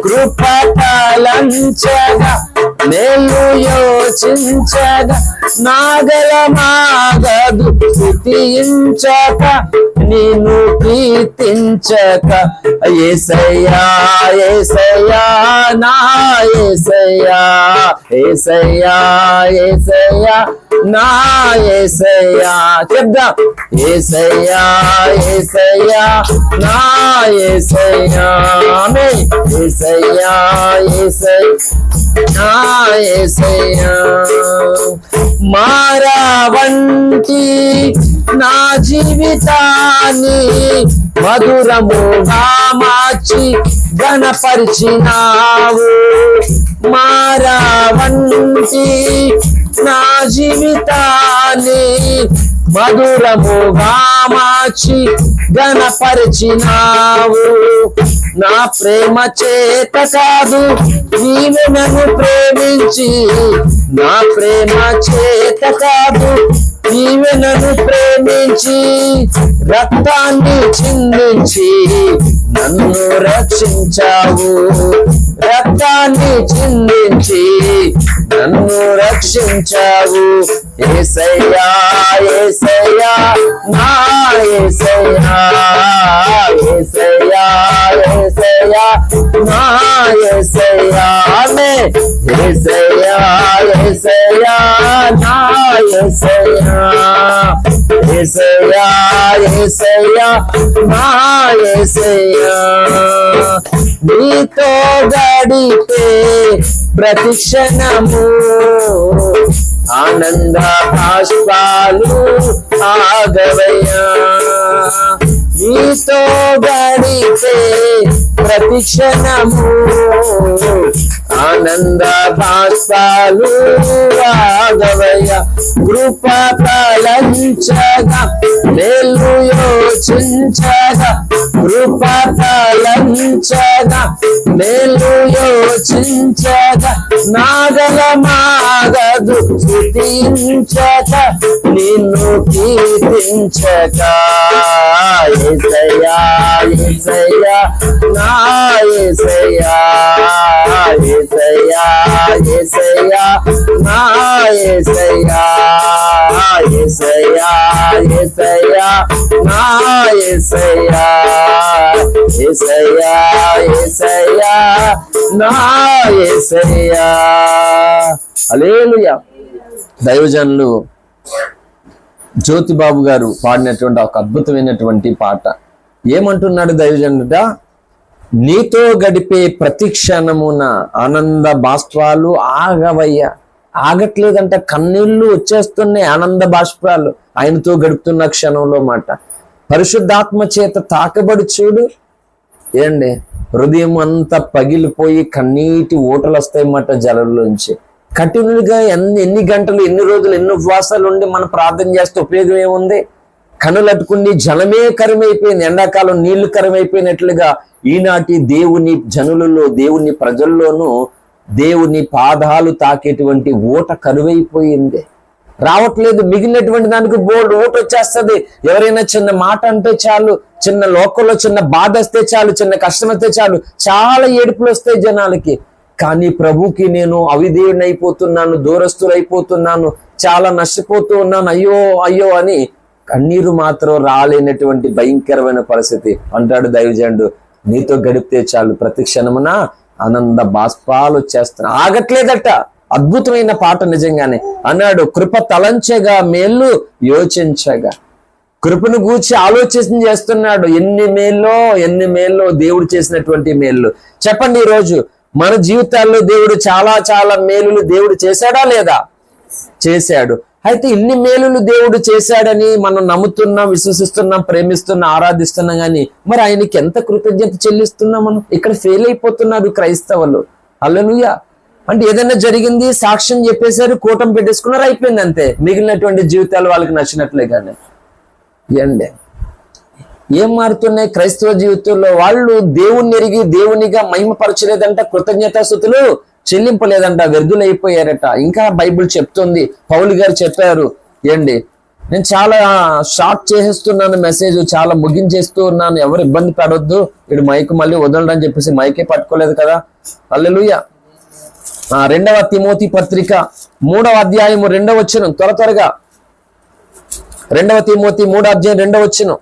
కృప తలంచగా మేలు యోచించగా, నాగలమాగదు స్తుతించక నిన్ను ప్రీతించక. యేసయ్యా యేసయ్యా నా యేసయ్యా, యేసయ్యా యేసయ్యా నా యేసయ్యా. చెప్దాం, యేసయ్యా యేసయ్యా నా యేసయ్యా. ఆమేన్. యేసయ్యా యేసయ్యా నా యేసయ్యా. మారవంటి నా జీవితాన్ని మధురముగా మార్చి ఘనపరిచినావు. మారవంటి నా జీవితాన్ని మధురముగా మార్చి ఘనపరిచినావు. నా ప్రేమ చేత కాదు నీవు నన్ను ప్రేమించి, నా ప్రేమ చేత కాదు నీవు నన్ను ప్రేమించి, రక్తాన్ని చిందించి నన్ను రక్షించావు. రక్తాన్ని చిందించి నన్ను రక్షించావు. యేసయ్యా యేసయ్యా నా యేసయ్యా, యేసయ్యా యేసయ్యా నా యేసయ్యా నే యేసయ్యా యేసయ్యా నా యేసయ్యా యేసయ్యా యేసయ్యా నా యేసయ్యా నీతో గడిపే ప్రతి క్షణము ఆనంద బాష్పాలు ఆగవయ్యా నీతో గడిపే ప్రతి క్షణము ఆనంద బాష్పాలు ఆగవయ్యా కృప తలంచగా మేలు యోచించగా కృప తలంచగా మేలు యోచించగా నాగల మాగదు స్తుతించక నిన్ను కీర్తించక యేసయ్యా యేసయ్యా నా యేసయ్యా యేసయ్యా యేసయ్యా నా యేసయ్యా యేసయ్యా యేసయ్యా నా యేసయ్యా యేసయ్యా యేసయ్యా నా యేసయ్యా హల్లెలూయా. దైవజనులు జ్యోతిబాబు గారు పాడినటువంటి ఒక అద్భుతమైనటువంటి పాట. ఏమంటున్నాడు దైవజనుడ? నీతో గడిపే ప్రతి క్షణమున ఆనంద బాష్పాలు ఆగవయ్యా. ఆగట్లేదంట, కన్నీళ్లు వచ్చేస్తున్నాయి, ఆనంద బాష్పాలు ఆయనతో గడుపుతున్న క్షణంలో మాట. పరిశుద్ధాత్మ చేత తాకబడి చూడు, ఏండి హృదయం అంతా పగిలిపోయి కన్నీటి ఊటలు వస్తాయన్నమాట జలంలోంచి. కంటిన్యూగా ఎన్ని గంటలు, ఎన్ని రోజులు, ఎన్ని ఉపవాసాలు ఉండి మనం ప్రార్థన చేస్తే ఉపయోగం ఏముంది? కనులట్టుకుని జలమే కరుమైపోయింది, ఎండాకాలం నీళ్లు కరుమైపోయినట్లుగా ఈనాటి దేవుని జనులలో, దేవుని ప్రజల్లోనూ దేవుని పాదాలు తాకేటువంటి ఊట కరువైపోయింది, రావట్లేదు. మిగిలినటువంటి దానికి బోర్డు ఊట వచ్చేస్తుంది. ఎవరైనా చిన్న మాట అంటే చాలు, చిన్న లోకంలో చిన్న బాధ వస్తే చాలు, చిన్న కష్టం వస్తే చాలు, చాలా ఏడుపులు వస్తాయి జనాలకి. కానీ ప్రభుకి నేను అవిధేయుని అయిపోతున్నాను, దూరస్తులైపోతున్నాను, చాలా నష్టపోతూ ఉన్నాను, అయ్యో అయ్యో అని కన్నీరు మాత్రం రాలేనటువంటి భయంకరమైన పరిస్థితి. అంటాడు దైవజనుడు, నీతో గడిపితే చాలు ప్రతి క్షణమున ఆనంద బాష్పాలు వచ్చేస్తున్నా. ఆగట్లేదట. అద్భుతమైన పాట నిజంగానే. అన్నాడు, కృప తలంచగా మేలు యోచించగా. కృపను గూర్చి ఆలోచన చేస్తున్నాడు. ఎన్ని మేల్లో దేవుడు చేసినటువంటి మేళ్ళు చెప్పండి. ఈరోజు మన జీవితాల్లో దేవుడు చాలా చాలా మేలులు దేవుడు చేశాడా లేదా? చేశాడు. అయితే ఇన్ని మేలులు దేవుడు చేశాడని మనం నమ్ముతున్నాం, విశ్వసిస్తున్నాం, ప్రేమిస్తున్నాం, ఆరాధిస్తున్నాం. కానీ మరి ఆయనకి ఎంత కృతజ్ఞత చెల్లిస్తున్నాం మనం? ఇక్కడ ఫెయిల్ అయిపోతున్నారు క్రైస్తవులు. హల్లెలూయా. అంటే ఏదైనా జరిగింది, సాక్ష్యం చెప్పేశారు, కూటమి పెట్టేసుకున్నారు, అయిపోయింది అంతే. మిగిలినటువంటి జీవితాలు వాళ్ళకి నచ్చినట్లే. కానీ ఏండి ఏం మారుతున్నాయి క్రైస్తవ జీవితంలో? వాళ్ళు దేవుణ్ణి ఎరిగి దేవునిగా మహిమపరచలేదంట, కృతజ్ఞతాస్తుతులు చెల్లింపలేదంట, వ్యర్థులైపోయారట. ఇంకా బైబిల్ చెప్తుంది, పౌలు గారు చెప్పారు. ఏండి నేను చాలా షార్ట్ చేసేస్తున్నాను మెసేజ్, చాలా ముగించేస్తూ ఉన్నాను, ఎవరు ఇబ్బంది పడొద్దు, ఇటు మైక్ మళ్ళీ వదలడం అని చెప్పేసి మైకే పట్టుకోలేదు కదా. హల్లెలూయా. 2వ తిమోతి పత్రిక 3వ అధ్యాయము 2వ వచనం, త్వరగా 2వ తిమోతి 3వ అధ్యాయం 2వ వచనం.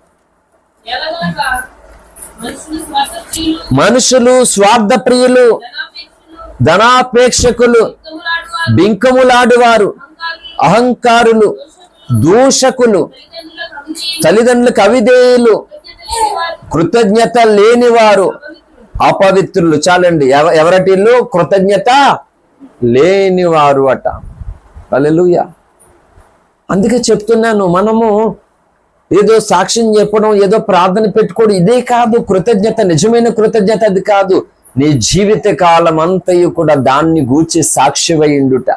మనుషులు స్వార్థ ప్రియులు, ధనాపేక్షకులు, బింకములాడువారు, అహంకారులు, దూషకులు, తల్లిదండ్రులకు అవిధేయులు, కృతజ్ఞత లేనివారు, అపవిత్రులు. చాలండి. ఎవరటిల్లు? కృతజ్ఞత లేనివారు అట. హల్లెలూయా. అందుకే చెప్తున్నాను, మనము ఏదో సాక్ష్యం చెప్పడం, ఏదో ప్రార్థన పెట్టుకోవడం ఇదే కాదు కృతజ్ఞత. నిజమైన కృతజ్ఞత అది కాదు. నీ జీవిత కాలం అంతయు కూడా దాన్ని గూర్చి సాక్షివైండుట.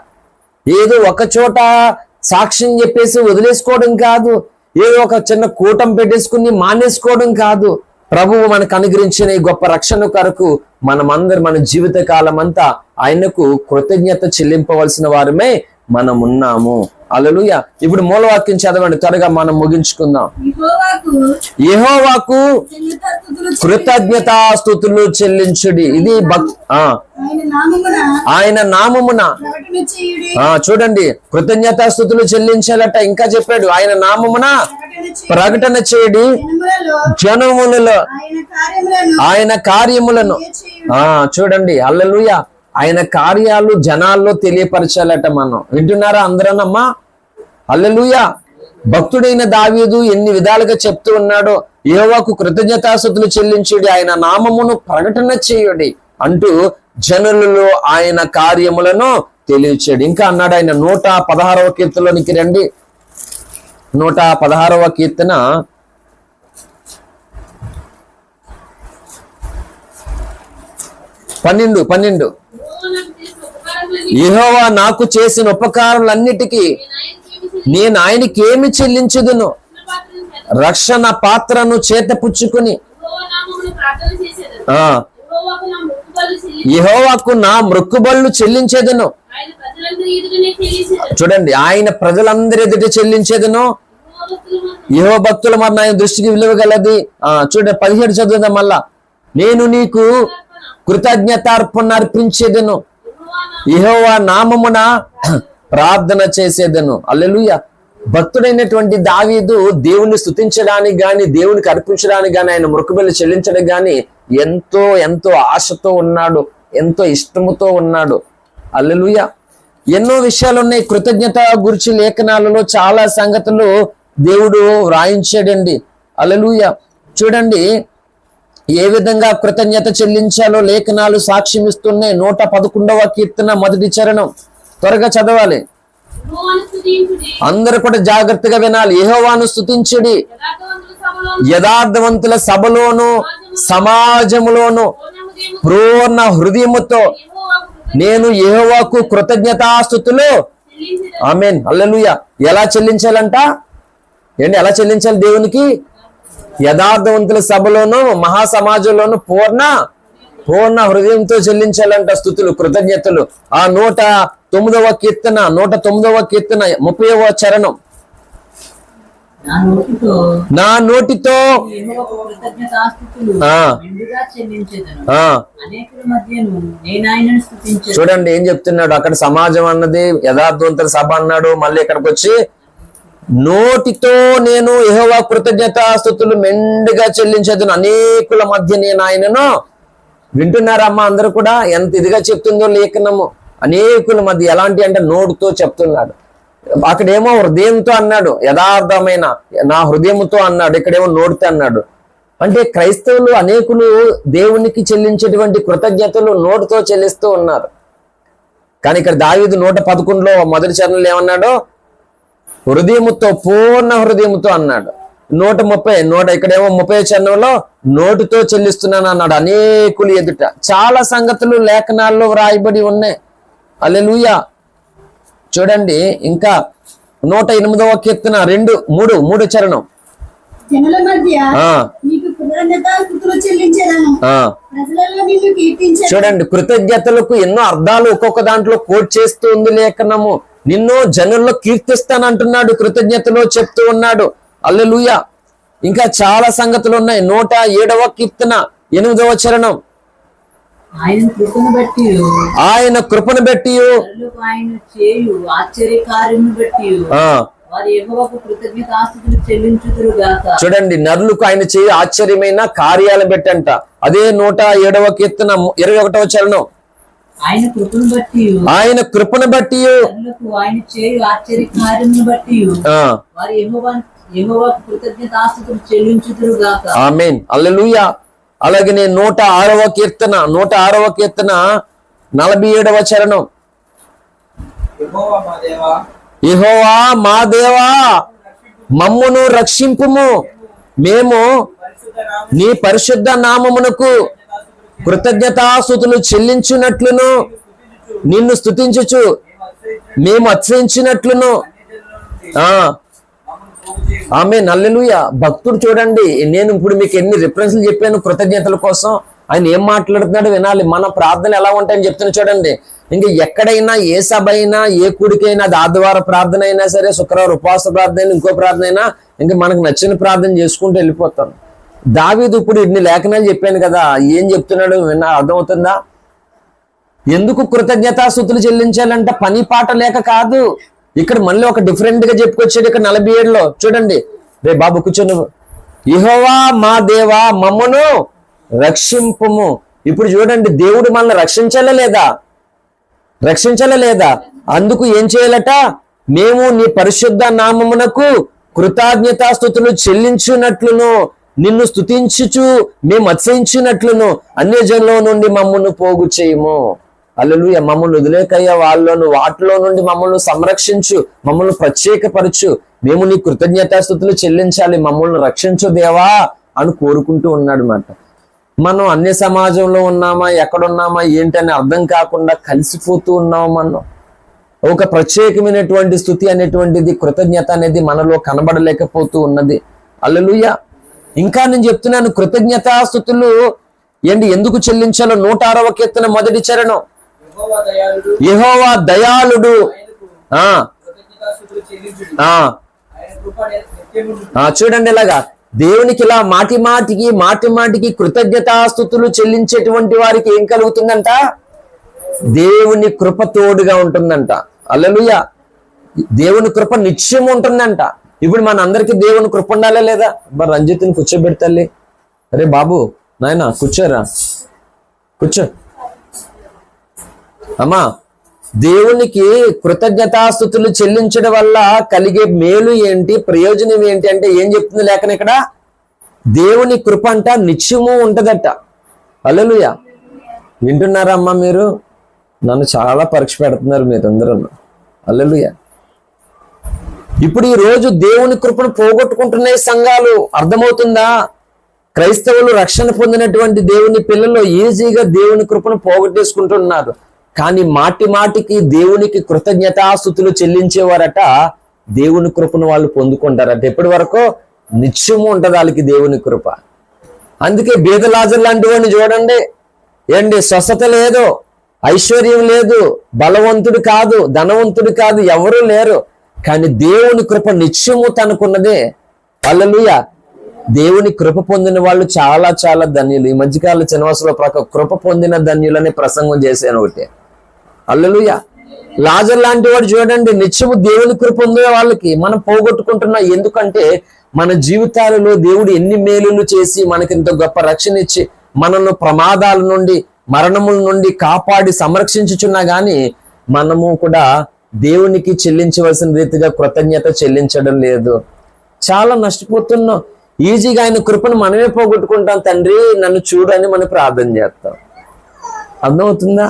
ఏదో ఒక చోట సాక్ష్యం చెప్పేసి వదిలేసుకోవడం కాదు, ఏదో ఒక చిన్న కూటం పెట్టేసుకుని మానేసుకోవడం కాదు. ప్రభువు మనకు అనుగ్రహించిన ఈ గొప్ప రక్షణ కొరకు మనమందరం మన జీవిత కాలం అంతా ఆయనకు కృతజ్ఞత చెల్లింపవలసిన వారమే మనం ఉన్నాము. హల్లెలూయా. ఇప్పుడు మూలవాక్యం చదవండి, త్వరగా మనం ముగించుకుందాం. యెహోవాకు కృతజ్ఞతాస్తుతులు చెల్లించుడి. ఇది ఆయన నామమున చూడండి కృతజ్ఞతాస్తుతులు చెల్లించాలట. ఇంకా చెప్పాడు ఆయన నామమున ప్రకటన చేయడి జనములలో ఆయన కార్యములను చూడండి హల్లెలూయా ఆయన కార్యాలు జనాల్లో తెలియపరచాలట. మనం వింటున్నారా అందరనమ్మా? హల్లెలూయా. భక్తుడైన దావీదు ఎన్ని విధాలుగా చెప్తూ ఉన్నాడో, యెహోవాకు కృతజ్ఞతాస్తుతులు చెల్లించుడి, ఆయన నామమును ప్రకటన చేయుడి అంటూ జనులలో ఆయన కార్యములను తెలియచాడు. ఇంకా అన్నాడు ఆయన 116వ కీర్తనలోనికి రండి. 116వ కీర్తన 12 యెహోవా నాకు చేసిన ఉపకారములన్నిటికీ నేను ఆయనకి ఏమి చెల్లించుదును? రక్షణ పాత్రను చేతపుచ్చుకుని యెహోవాకు నా మొక్కుబళ్ళు చెల్లించేదను. చూడండి ఆయన ప్రజలందరి ఎదుట చెల్లించేదను. యెహోవా భక్తుల మరి ఆయన దృష్టికి విలువ గలది. చూడండి 17 చదువుదాం మళ్ళా. నేను నీకు కృతజ్ఞతార్పణ అర్పించేదను, యెహోవా నామమున ప్రార్థన చేసేదను. హల్లెలూయా. భక్తుడైనటువంటి దావీదు దేవుని స్తుతించడానికి గాని దేవునికి అర్పించడానికి గాని ఆయన మొక్కుబళ్ళు చెల్లించడానికి గాని ఎంతో ఎంతో ఆశతో ఉన్నాడు, ఎంతో ఇష్టముతో ఉన్నాడు. హల్లెలూయా. ఎన్నో విషయాలు ఉన్నాయి కృతజ్ఞత గురించి లేఖనాలలో చాలా సంగతులు దేవుడు వ్రాయించాడండి. హల్లెలూయా. చూడండి ఏ విధంగా కృతజ్ఞత చెల్లించాలో లేఖనాలు సాక్ష్యం ఇస్తున్నాయి. 111వ కీర్తన 1వ చరణం త్వరగా చదవాలి. అందరూ కూడా జాగ్రత్తగా వినాలి. యెహోవాను స్తుతించుడి, యథార్థవంతుల సభలోను సమాజములోను పూర్ణ హృదయముతో నేను యెహోవాకు కృతజ్ఞతాస్తుతులు. ఆమేన్ హల్లెలూయా. ఎలా చెల్లించాలంట? ఏంటి ఎలా చెల్లించాలి దేవునికి? యథార్థవంతుల సభలోను మహాసమాజంలోను పూర్ణ హృదయంతో చెల్లించాలంట స్తుతులు, కృతజ్ఞతలు. ఆ 109వ కీర్తన 30వ చరణం. నా నోటితో చూడండి ఏం చెప్తున్నాడు అక్కడ. సమాజం అన్నది యథార్థవంతుల సభ అన్నాడు. మళ్ళీ ఇక్కడికి వచ్చి నోటితో నేను యెహోవా కృతజ్ఞతాస్తుతులు మెండుగా చెల్లించేదను, అనేకుల మధ్య నేను ఆయనను. వింటున్నారమ్మా అందరూ కూడా? ఎంత ఇదిగా చెప్తుందో లేఖనము. అనేకుల మధ్య ఎలాంటి అంటే నోటితో చెప్తున్నాడు. అక్కడేమో హృదయంతో అన్నాడు, యథార్థమైన నా హృదయంతో అన్నాడు. ఇక్కడేమో నోటితో అన్నాడు. అంటే క్రైస్తవులు అనేకులు దేవునికి చెల్లించేటువంటి కృతజ్ఞతలు నోటితో చెల్లిస్తూ ఉన్నారు. కానీ ఇక్కడ దావీదు 111లో 1వ చరణంలో ఏమన్నాడు? హృదయముతో పూర్ణ హృదయముతో అన్నాడు. 130 ఇక్కడేమో 30వ చరణంలో నోటితో చెల్లిస్తున్నాను అన్నాడు అనేకులు ఎదుట. చాలా సంగతులు లేఖనాల్లో వ్రాయబడి ఉన్నాయి. హల్లెలూయా. చూడండి ఇంకా 108వ కీర్తన 3వ చరణం. జనుల మధ్య నీకు కృతజ్ఞతాస్తుతులు చెల్లించెదను, ప్రజలలో నిన్ను కీర్తించెదను. చూడండి కృతజ్ఞతలకు ఎన్నో అర్థాలు ఒక్కొక్క దాంట్లో కోట్ చేస్తూ ఉంది లేఖనము. నిన్ను జనుల్లో కీర్తిస్తానంటున్నాడు, కృతజ్ఞతలో చెప్తూ ఉన్నాడు. హల్లెలూయా. ఇంకా చాలా సంగతులు ఉన్నాయి. 107వ కీర్తన 8వ చరణం. ఆయన కృపను బట్టి ఆయన చేయు ఆశ్చర్యకార్యమును బట్టి వారు యెహోవాకు కృతజ్ఞతాస్తుతులు చెల్లించుదురుగాక. చూడండి నరులకు ఆయన చేయి ఆశ్చర్యమైన కార్యాలు పెట్టంట. అదే 107వ కీర్తన 21వ చరణం. ఆయన కృపను బట్టి ఆయన చేయు ఆశ్చర్యకార్యమును బట్టి వారు యెహోవాకు కృతజ్ఞతాస్తుతులు చెల్లించుదురుగాక. ఆమేన్ హల్లెలూయా. అలాగే 106వ కీర్తన 47వ చరణం. యెహోవా మా దేవా మమ్మును రక్షింపుము, మేము నీ పరిశుద్ధ నామమునకు కృతజ్ఞతాస్తుతులు చెల్లించున్నట్లును నిన్ను స్తుతించుచు మేము అతిశయించినట్లును. ఆమేన్ హల్లెలూయా. భక్తుడు చూడండి, నేను ఇప్పుడు మీకు ఎన్ని రిఫరెన్స్లు చెప్పాను కృతజ్ఞతల కోసం. ఆయన ఏం మాట్లాడుతున్నాడు వినాలి. మన ప్రార్థనలు ఎలా ఉంటాయని చెప్తున్నా చూడండి. ఇంకా ఎక్కడైనా ఏ సభ అయినా ఏ కూడికైనా, అది ఆదివారం ప్రార్థన అయినా సరే, శుక్రవారం ఉపవాస ప్రార్థన అయినా, ఇంకో ప్రార్థన అయినా, ఇంకా మనకు నచ్చిన ప్రార్థన చేసుకుంటూ వెళ్ళిపోతాం. దావీదు ఇప్పుడు ఇన్ని లేఖనాలు చెప్పాను కదా, ఏం చెప్తున్నాడు విన్నా అర్థమవుతుందా? ఎందుకు కృతజ్ఞతాస్తుతులు చెల్లించాలంట? పని పాట లేక కాదు. ఇక్కడ మళ్ళీ ఒక డిఫరెంట్ గా చెప్పుకొచ్చాడు ఇక్కడ 47లో. చూడండి, రే బాబు కూర్చొని, యెహోవా మా దేవా మమ్మను రక్షింపుము. ఇప్పుడు చూడండి, దేవుడు మనల్ని రక్షించాలా లేదా? రక్షించాలా లేదా? అందుకు ఏం చేయాలట? మేము నీ పరిశుద్ధ నామమునకు కృతజ్ఞతాస్తుతులు చెల్లించున్నట్లును, నిన్ను స్తుతించుచు మేము అతిశయించినట్లును అన్యజనుల నుండి మమ్మల్ని పోగు చేయము. హల్లెలూయా. మమ్మల్ని వదిలేకయ్యా, వాళ్ళను వాటిలో నుండి మమ్మల్ని సంరక్షించు, మమ్మల్ని ప్రత్యేకపరచు, మేము నీ కృతజ్ఞతాస్తుతులు చెల్లించాలి, మమ్మల్ని రక్షించు దేవా అని కోరుకుంటూ ఉన్నాడు మాట. మనం అన్య సమాజంలో ఉన్నామా, ఎక్కడున్నామా ఏంటని అర్థం కాకుండా కలిసిపోతూ ఉన్నామా? మనం ఒక ప్రత్యేకమైనటువంటి స్తుతి అనేటువంటిది, కృతజ్ఞత అనేది మనలో కనబడలేకపోతూ ఉన్నది. హల్లెలూయా. ఇంకా నేను చెప్తున్నాను, కృతజ్ఞతాస్తుతులు ఎందుకు చెల్లించాలో 106వ కీర్తన మొదటి చరణం. యెహోవా దయాళుడు, యెహోవా దయాళుడు, చూడండి ఇలాగా దేవునికి ఇలా మాటి మాటికి కృతజ్ఞతాస్తుతులు చెల్లించేటువంటి వారికి ఏం కలుగుతుందంట? దేవుని కృప తోడుగా ఉంటుందంట. హల్లెలూయా. దేవుని కృప నిత్యం ఉంటుందంట. ఇప్పుడు మన అందరికీ దేవుని కృప ఉండాలా లేదా? మరి రంజిత్ని కూర్చోబెడతాలి. అరే బాబు నాయన కూర్చోరా, కూర్చో అమ్మా. దేవునికి కృతజ్ఞతాస్తుతులు చెల్లించడం వల్ల కలిగే మేలు ఏంటి, ప్రయోజనం ఏంటి అంటే ఏం చెప్తుంది లేఖనం ఇక్కడ? దేవుని కృప అంట నిత్యము ఉంటదట. హల్లెలూయా. వింటున్నారా అమ్మా? మీరు నన్ను చాలా పరీక్ష పెడుతున్నారు మీరందరూ. హల్లెలూయా. ఇప్పుడు ఈ రోజు దేవుని కృపను పోగొట్టుకుంటున్నాయి సంఘాలు. అర్థమవుతుందా? క్రైస్తవులు రక్షణ పొందినటువంటి దేవుని పిల్లలు ఈజీగా దేవుని కృపను పోగొట్టేసుకుంటున్నారు. కానీ మాటికి దేవునికి కృతజ్ఞతాస్తుతులు చెల్లించేవారట దేవుని కృపను వాళ్ళు పొందుకుంటారట. ఎప్పటి వరకు? నిత్యము ఉంటది వాళ్ళకి దేవుని కృప. అందుకే బీదలాజర్ లాంటి వాడిని చూడండి, స్వస్థత లేదు, ఐశ్వర్యం లేదు, బలవంతుడు కాదు, ధనవంతుడు కాదు, ఎవరూ లేరు, కానీ దేవుని కృప నిత్యము తనకున్నదే. హల్లెలూయా. దేవుని కృప పొందిన వాళ్ళు చాలా చాలా ధన్యులు. ఈ మధ్యకాల చిన్నవసలో కృప పొందిన ధన్యులని ప్రసంగం చేశాను ఒకటి. హల్లెలూయా. లాజర్ లాంటి వాడు చూడండి, నిత్యము దేవుని కృప పొందే వాళ్ళకి మనం పోగొట్టుకుంటున్నాం. ఎందుకంటే మన జీవితాలలో దేవుడు ఎన్ని మేలులు చేసి మనకి ఇంత గొప్ప రక్షణ ఇచ్చి మనను ప్రమాదాల నుండి, మరణముల నుండి కాపాడి సంరక్షించుచున్నా గాని మనము కూడా దేవునికి చెల్లించవలసిన రీతిగా కృతజ్ఞత చెల్లించడం లేదు. చాలా నష్టపోతున్నాం. ఈజీగా ఆయన కృపను మనమే పోగొట్టుకుంటాం. తండ్రి నన్ను చూడని మనం ప్రార్థన చేస్తాం. అర్థమవుతుందా?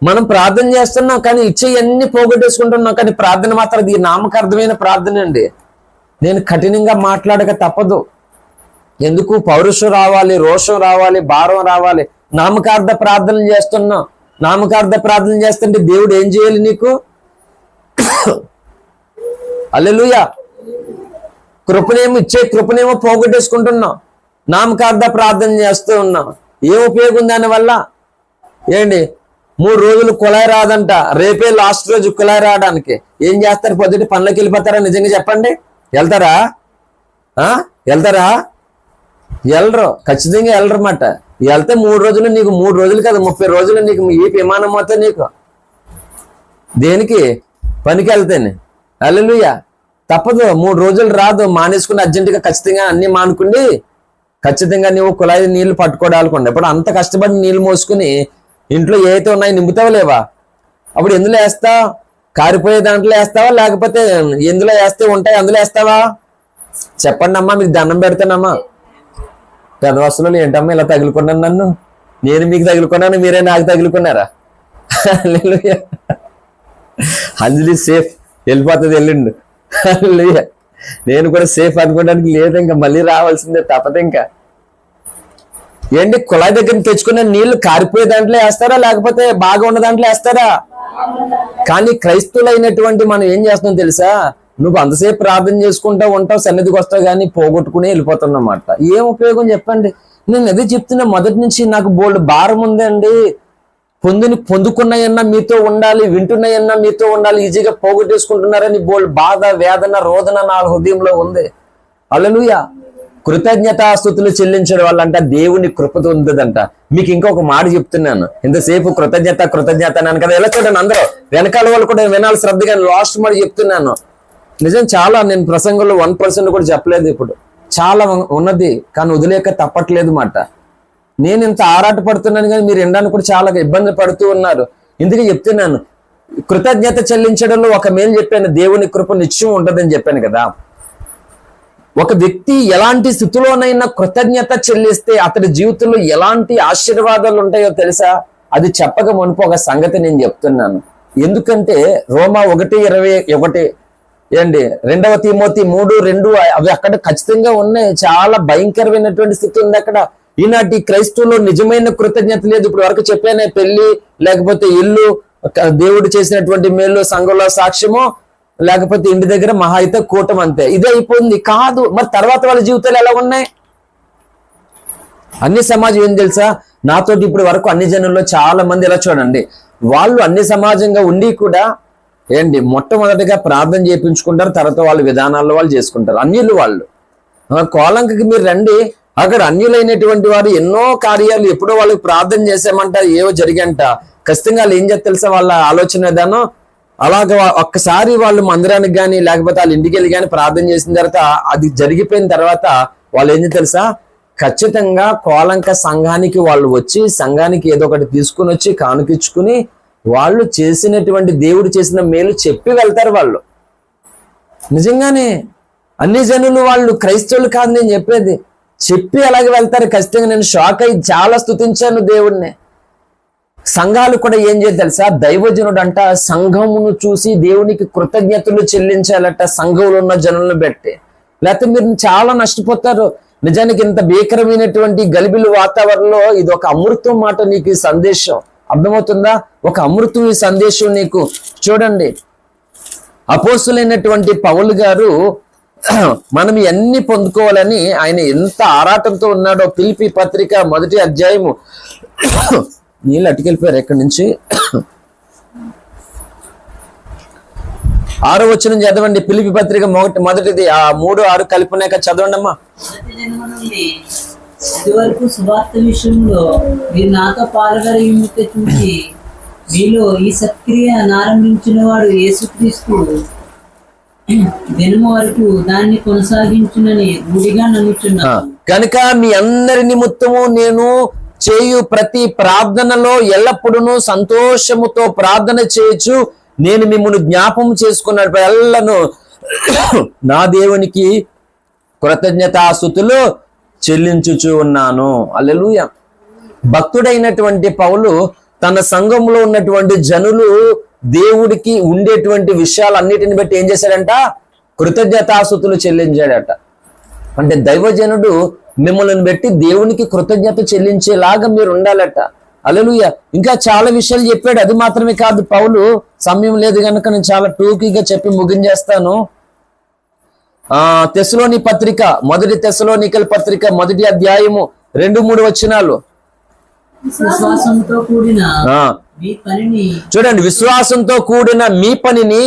మనం ప్రార్థన చేస్తున్నాం కానీ ఇచ్చేయన్నీ పోగొట్టేసుకుంటున్నాం. కానీ ప్రార్థన మాత్రం అది నామకార్థమైన ప్రార్థన అండి. నేను కఠినంగా మాట్లాడక తప్పదు. ఎందుకు? పౌరుషం రావాలి, రోషం రావాలి, భారం రావాలి. నామకార్థ ప్రార్థనలు చేస్తున్నాం. నామకార్థ ప్రార్థన చేస్తుంటే దేవుడు ఏం చేయాలి నీకు? హల్లెలూయా. కృపనేమో పోగొట్టేసుకుంటున్నాం. నామకార్థ ప్రార్థన చేస్తూ ఉన్నాం. ఏం ఉపయోగం దానివల్ల? 3 రోజులు కుళాయి రాదంట, రేపే లాస్ట్ రోజు కుళాయి రావడానికి. ఏం చేస్తారు? పొద్దుటి పనులకు వెళ్ళిపోతారా? నిజంగా చెప్పండి, వెళ్తారా? వెళ్ళరు, ఖచ్చితంగా వెళ్ళరన్నమాట. వెళ్తే 3 రోజులు, నీకు 3 రోజులు కదా 30 రోజులు నీకు ఈ విమానం మొత్తం నీకు దేనికి? పనికి వెళ్తేనే. హల్లెలూయా. తప్పదు, 3 రోజులు రాదు. మానేసుకుని అర్జెంటుగా ఖచ్చితంగా అన్ని మానుకుండి ఖచ్చితంగా నువ్వు కుళాయి నీళ్లు పట్టుకోవడాలకుండా ఇప్పుడు అంత కష్టపడి నీళ్లు మోసుకుని ఇంట్లో ఏవైతే ఉన్నాయో నింపుతావా లేవా? అప్పుడు ఎందులో వేస్తావు? కారిపోయే దాంట్లో వేస్తావా, లేకపోతే ఎందులో వేస్తే ఉంటాయి అందులో వేస్తావా? చెప్పండి అమ్మా, మీకు దండం పెడతానమ్మా. పెదవసలు ఏంటమ్మా ఇలా తగులుకున్నాను? నన్ను నేను మీకు తగులుకున్నాను, మీరే నాకు తగులుకున్నారా? అంజలి సేఫ్, వెళ్ళిపోతుంది, వెళ్ళిండు. నేను కూడా సేఫ్ అనుకోవడానికి లేదు, ఇంకా మళ్ళీ రావాల్సిందే, తప్పదు. ఇంకా కుళాయి దగ్గర తెచ్చుకున్న నీళ్లు కారిపోయే దాంట్లో వేస్తారా, లేకపోతే బాగా ఉన్న దాంట్లో వేస్తారా? కానీ క్రైస్తవులైనటువంటి మనం ఏం చేస్తున్నాం తెలుసా? నువ్వు అంతసేపు ప్రార్థన చేసుకుంటా ఉంటావు, సన్నిధికి వస్తావు, కానీ పోగొట్టుకుని వెళ్ళిపోతున్నమాట. ఏం ఉపయోగం చెప్పండి? నేను అదే చెప్తున్నా, మొదటి నుంచి నాకు బోల్డ్ భారం ఉందండి. పొందుకున్నాయన్నా మీతో ఉండాలి, వింటున్నాయన్నా మీతో ఉండాలి, ఈజీగా పోగొట్టేసుకుంటున్నారని బోల్డ్ బాధ, వేదన, రోదన నా హృదయంలో ఉంది. హల్లెలూయా. కృతజ్ఞతాస్తుతులు చెల్లించడం వల్ల అంట దేవుని కృప ఉందంట. మీకు ఇంకొక మాట చెప్తున్నాను, ఇంతసేపు కృతజ్ఞత అన్నాను కదా, ఎలా చూడండి అందరూ వెనకాల వాళ్ళు కూడా వినాలి శ్రద్ధగా. లాస్ట్ మాట చెప్తున్నాను, నిజం చాలా, నేను ప్రసంగంలో 1% కూడా చెప్పలేదు, ఇప్పుడు చాలా ఉన్నది కానీ వదిలేక తప్పట్లేదు మాట. నేను ఇంత ఆరాట పడుతున్నాను కానీ మీరు వినడానికి కూడా చాలా ఇబ్బంది పడుతూ ఉన్నారు. ఇందుకే చెప్తున్నాను, కృతజ్ఞత చెల్లించడంలో ఒక మేలు చెప్పాను, దేవుని కృప నిత్యం ఉంటుందని చెప్పాను కదా. ఒక వ్యక్తి ఎలాంటి స్థితిలోనైనా కృతజ్ఞత చెల్లిస్తే అతడి జీవితంలో ఎలాంటి ఆశీర్వాదాలు ఉంటాయో తెలుసా? అది చెప్పక మునుపు ఒక సంగతి నేను చెప్తున్నాను. ఎందుకంటే రోమా 1:21 ఏంటి, 2 తిమోతి 3:2 అవి అక్కడ ఖచ్చితంగా ఉన్నాయి. చాలా భయంకరమైనటువంటి స్థితి ఉంది అక్కడ. ఈనాటి క్రైస్తవులో నిజమైన కృతజ్ఞత లేదు. ఇప్పుడు వరకు చెప్పానే, పెళ్లి లేకపోతే ఇల్లు, దేవుడు చేసినటువంటి మేలు, సంఘంలో సాక్ష్యము, లేకపోతే ఇంటి దగ్గర మహా అయితే కూటం, అంతే. ఇదే అయిపోయింది కాదు. మరి తర్వాత వాళ్ళ జీవితాలు ఎలా ఉన్నాయి? అన్ని సమాజం ఏం తెలుసా, నాతోటి ఇప్పుడు వరకు అన్ని జనుల్లో చాలా మంది ఇలా చూడండి, వాళ్ళు అన్ని సమాజంగా ఉండి కూడా ఏంటి మొట్టమొదటిగా ప్రార్థన చేయించుకుంటారు, తర్వాత వాళ్ళ విధానాల్లో వాళ్ళు చేసుకుంటారు. అన్యులు వాళ్ళు. కోలంకకి మీరు రండి, అక్కడ అన్యులైనటువంటి వారు ఎన్నో కార్యాలు ఎప్పుడో వాళ్ళకి ప్రార్థన చేసామంటారు, ఏవో జరిగంట. ఖచ్చితంగా వాళ్ళు ఏం చేస్తారు తెలుసా, వాళ్ళ ఆలోచన విధానం అలాగ. ఒక్కసారి వాళ్ళు మందిరానికి కానీ లేకపోతే వాళ్ళ ఇంటికి వెళ్ళి కానీ ప్రార్థన చేసిన తర్వాత, అది జరిగిపోయిన తర్వాత వాళ్ళు ఏం చేస్తారు తెలుసా, ఖచ్చితంగా కోలంక సంఘానికి వాళ్ళు వచ్చి సంఘానికి ఏదో ఒకటి తీసుకుని వచ్చి కానుకిచ్చుకుని వాళ్ళు చేసినటువంటి దేవుడు చేసిన మేలు చెప్పి వెళ్తారు వాళ్ళు. నిజంగానే అన్ని జనులు వాళ్ళు క్రైస్తవులు కాదు నేను చెప్పేది, చెప్పి అలాగే వెళ్తారు. ఖచ్చితంగా నేను షాక్ అయ్యి చాలా స్తుతించాను దేవుడిని. సంఘాలు కూడా ఏం చేయాలి తెలుసా, దైవజనుడు అంట సంఘమును చూసి దేవునికి కృతజ్ఞతలు చెల్లించాలట, సంఘంలో ఉన్న జనులను బట్టి. లేకపోతే మీరు చాలా నష్టపోతారు. నిజానికి ఇంత భీకరమైనటువంటి గలిబిలి వాతావరణంలో ఇది ఒక అమృతం మాట. నీకు ఈ సందేశం అర్థమవుతుందా? ఒక అమృతం ఈ సందేశం నీకు. చూడండి, అపోస్తులైనటువంటి పౌలు గారు మనం ఇవన్నీ పొందుకోవాలని ఆయన ఎంత ఆరాటంతో ఉన్నాడో. ఫిలిప్పీ పత్రిక 1వ అధ్యాయము, నీళ్ళు అటుకెళ్ళిపోయారు ఎక్కడి నుంచి, 6వ వచనం చదవండి. ఫిలిప్పీ పత్రిక 1:1 3-6 కలిపినాక చదవండి అమ్మా. ఇదివరకు సువార్త విషయంలో మీరు నాతో పాల్గొనక చూసి మీలో ఈ సత్క్రియ ఆరంభించిన వాడు యేసుక్రీస్తు దినము వరకు దాన్ని కొనసాగించునని రూఢిగా నమ్ముచున్నాను. కనుక మీ అందరి నిమిత్తము నేను చేయు ప్రతి ప్రార్థనలో ఎల్లప్పుడూ సంతోషముతో ప్రార్థన చేయొచ్చు, నేను మిమ్మల్ని జ్ఞాపం చేసుకున్నట్టు ఎల్లను నా దేవునికి కృతజ్ఞతాస్తుతులు చెల్లించుచు ఉన్నాను. హల్లెలూయా. భక్తుడైనటువంటి పౌలు తన సంఘంలో ఉన్నటువంటి జనులు దేవుడికి ఉండేటువంటి విషయాలన్నిటిని బట్టి ఏం చేశాడంట, కృతజ్ఞతాస్తుతులు చెల్లించాడట. అంటే దైవజనుడు మిమ్మల్ని బట్టి దేవునికి కృతజ్ఞత చెల్లించేలాగా మీరు ఉండాలట. హల్లెలూయా. ఇంకా చాలా విషయాలు చెప్పాడు. అది మాత్రమే కాదు, పౌలు సమయం లేదు కనుక నేను చాలా టూకీగా చెప్పి ముగించేస్తాను. తెస్సలోని పత్రిక 1 తెస్సలోనికల పత్రిక 1వ అధ్యాయము 2-3 వచనాలు. విశ్వాసంతో కూడిన మీ పనిని చూడండి, విశ్వాసంతో కూడిన మీ పనిని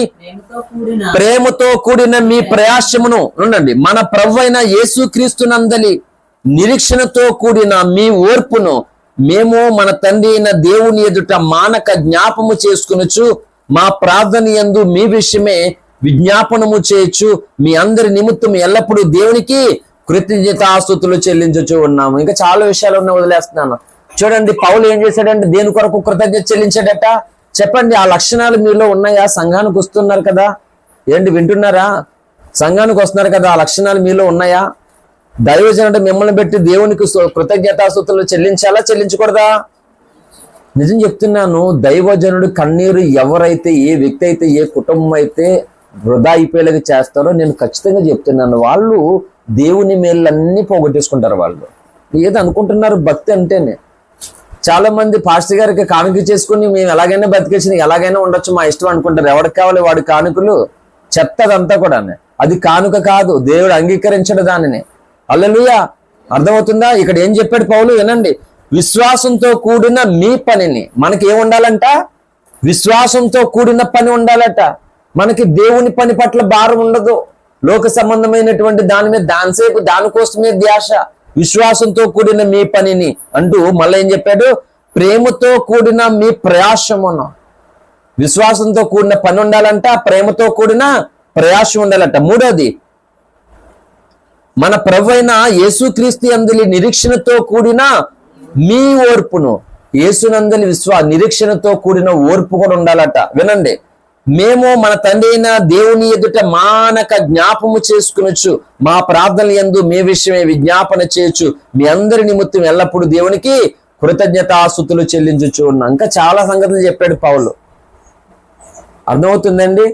ప్రేమతో కూడిన మీ ప్రయాసమును ఉండండి, మన ప్రభువైన యేసుక్రీస్తునందలి నిరీక్షణతో కూడిన మీ ఓర్పును మేము మన తండ్రి అయిన దేవుని ఎదుట మానక జ్ఞాపము చేసుకునొచ్చు, మా ప్రార్థన యందు మీ విషయమే విజ్ఞాపనము చేయొచ్చు, మీ అందరి నిమిత్తం ఎల్లప్పుడూ దేవునికి కృతజ్ఞతాస్తుతులు చెల్లించచ్చు ఉన్నాము. ఇంకా చాలా విషయాలు ఉన్నాయి, వదిలేస్తున్నాను. చూడండి, పౌలు ఏం చేశాడంటే దేని కొరకు కృతజ్ఞత చెల్లించాడట చెప్పండి. ఆ లక్షణాలు మీలో ఉన్నాయా? సంఘానికి వస్తున్నారు కదా, ఏంటి వింటున్నారా? సంఘానికి వస్తున్నారు కదా, ఆ లక్షణాలు మీలో ఉన్నాయా? దైవజనుడు మిమ్మల్ని పెట్టి దేవునికి కృతజ్ఞతాస్తుతులు చెల్లించాలా, చెల్లించకూడదా? నిజం చెప్తున్నాను, దైవజనుడు కన్నీరు ఎవరైతే, ఏ వ్యక్తి అయితే, ఏ కుటుంబం అయితే వృధా అయిపోయేలాగా చేస్తారో నేను ఖచ్చితంగా చెప్తున్నాను, వాళ్ళు దేవుని మేళ్ళన్నీ పోగొట్టేసుకుంటారు. వాళ్ళు ఏదో అనుకుంటున్నారు భక్తి అంటేనే. చాలా మంది పాస్టర్ గారికి కానుక చేసుకుని మేము ఎలాగైనా బతికేసి ఎలాగైనా ఉండొచ్చు మా ఇష్టం అనుకుంటారు. ఎవరికి కావాలి వాడి కానుకలు? చెత్తదంతా కూడా. అది కానుక కాదు, దేవుడు అంగీకరించడు దానిని. హల్లెలూయా. అర్థమవుతుందా? ఇక్కడ ఏం చెప్పాడు పౌలు వినండి, విశ్వాసంతో కూడిన మీ పనిని. మనకి ఏం ఉండాలంట? విశ్వాసంతో కూడిన పని ఉండాలట. మనకి దేవుని పని పట్ల భారం ఉండదు. లోక సంబంధమైనటువంటి దాని మీద దానిసేపు దానికోసమే ధ్యాస, విశ్వాసంతో కూడిన మీ పనిని అంటూ మళ్ళీ ఏం చెప్పాడు? ప్రేమతో కూడిన మీ ప్రయాసమును. విశ్వాసంతో కూడిన పని ఉండాలంట, ప్రేమతో కూడిన ప్రయాసం ఉండాలంట. మూడోది, మన ప్రభువైన యేసుక్రీస్తు యందలి నిరీక్షణతో కూడిన మీ ఓర్పును. యేసునందలి నిరీక్షణతో కూడిన ఓర్పు కూడా ఉండాలట. వినండి, మేము మన తండ్రి అయిన దేవుని ఎదుట మానక జ్ఞాపము చేసుకునొచ్చు, మా ప్రార్థనల యందు మీ విషయమే విజ్ఞాపన చేయొచ్చు, మీ అందరి నిమిత్తం ఎల్లప్పుడూ దేవునికి కృతజ్ఞతాస్తుతులు చెల్లించచ్చు ఉన్నా. ఇంకా చాలా సంగతులు చెప్పాడు పౌలు. అర్థమవుతుందండి?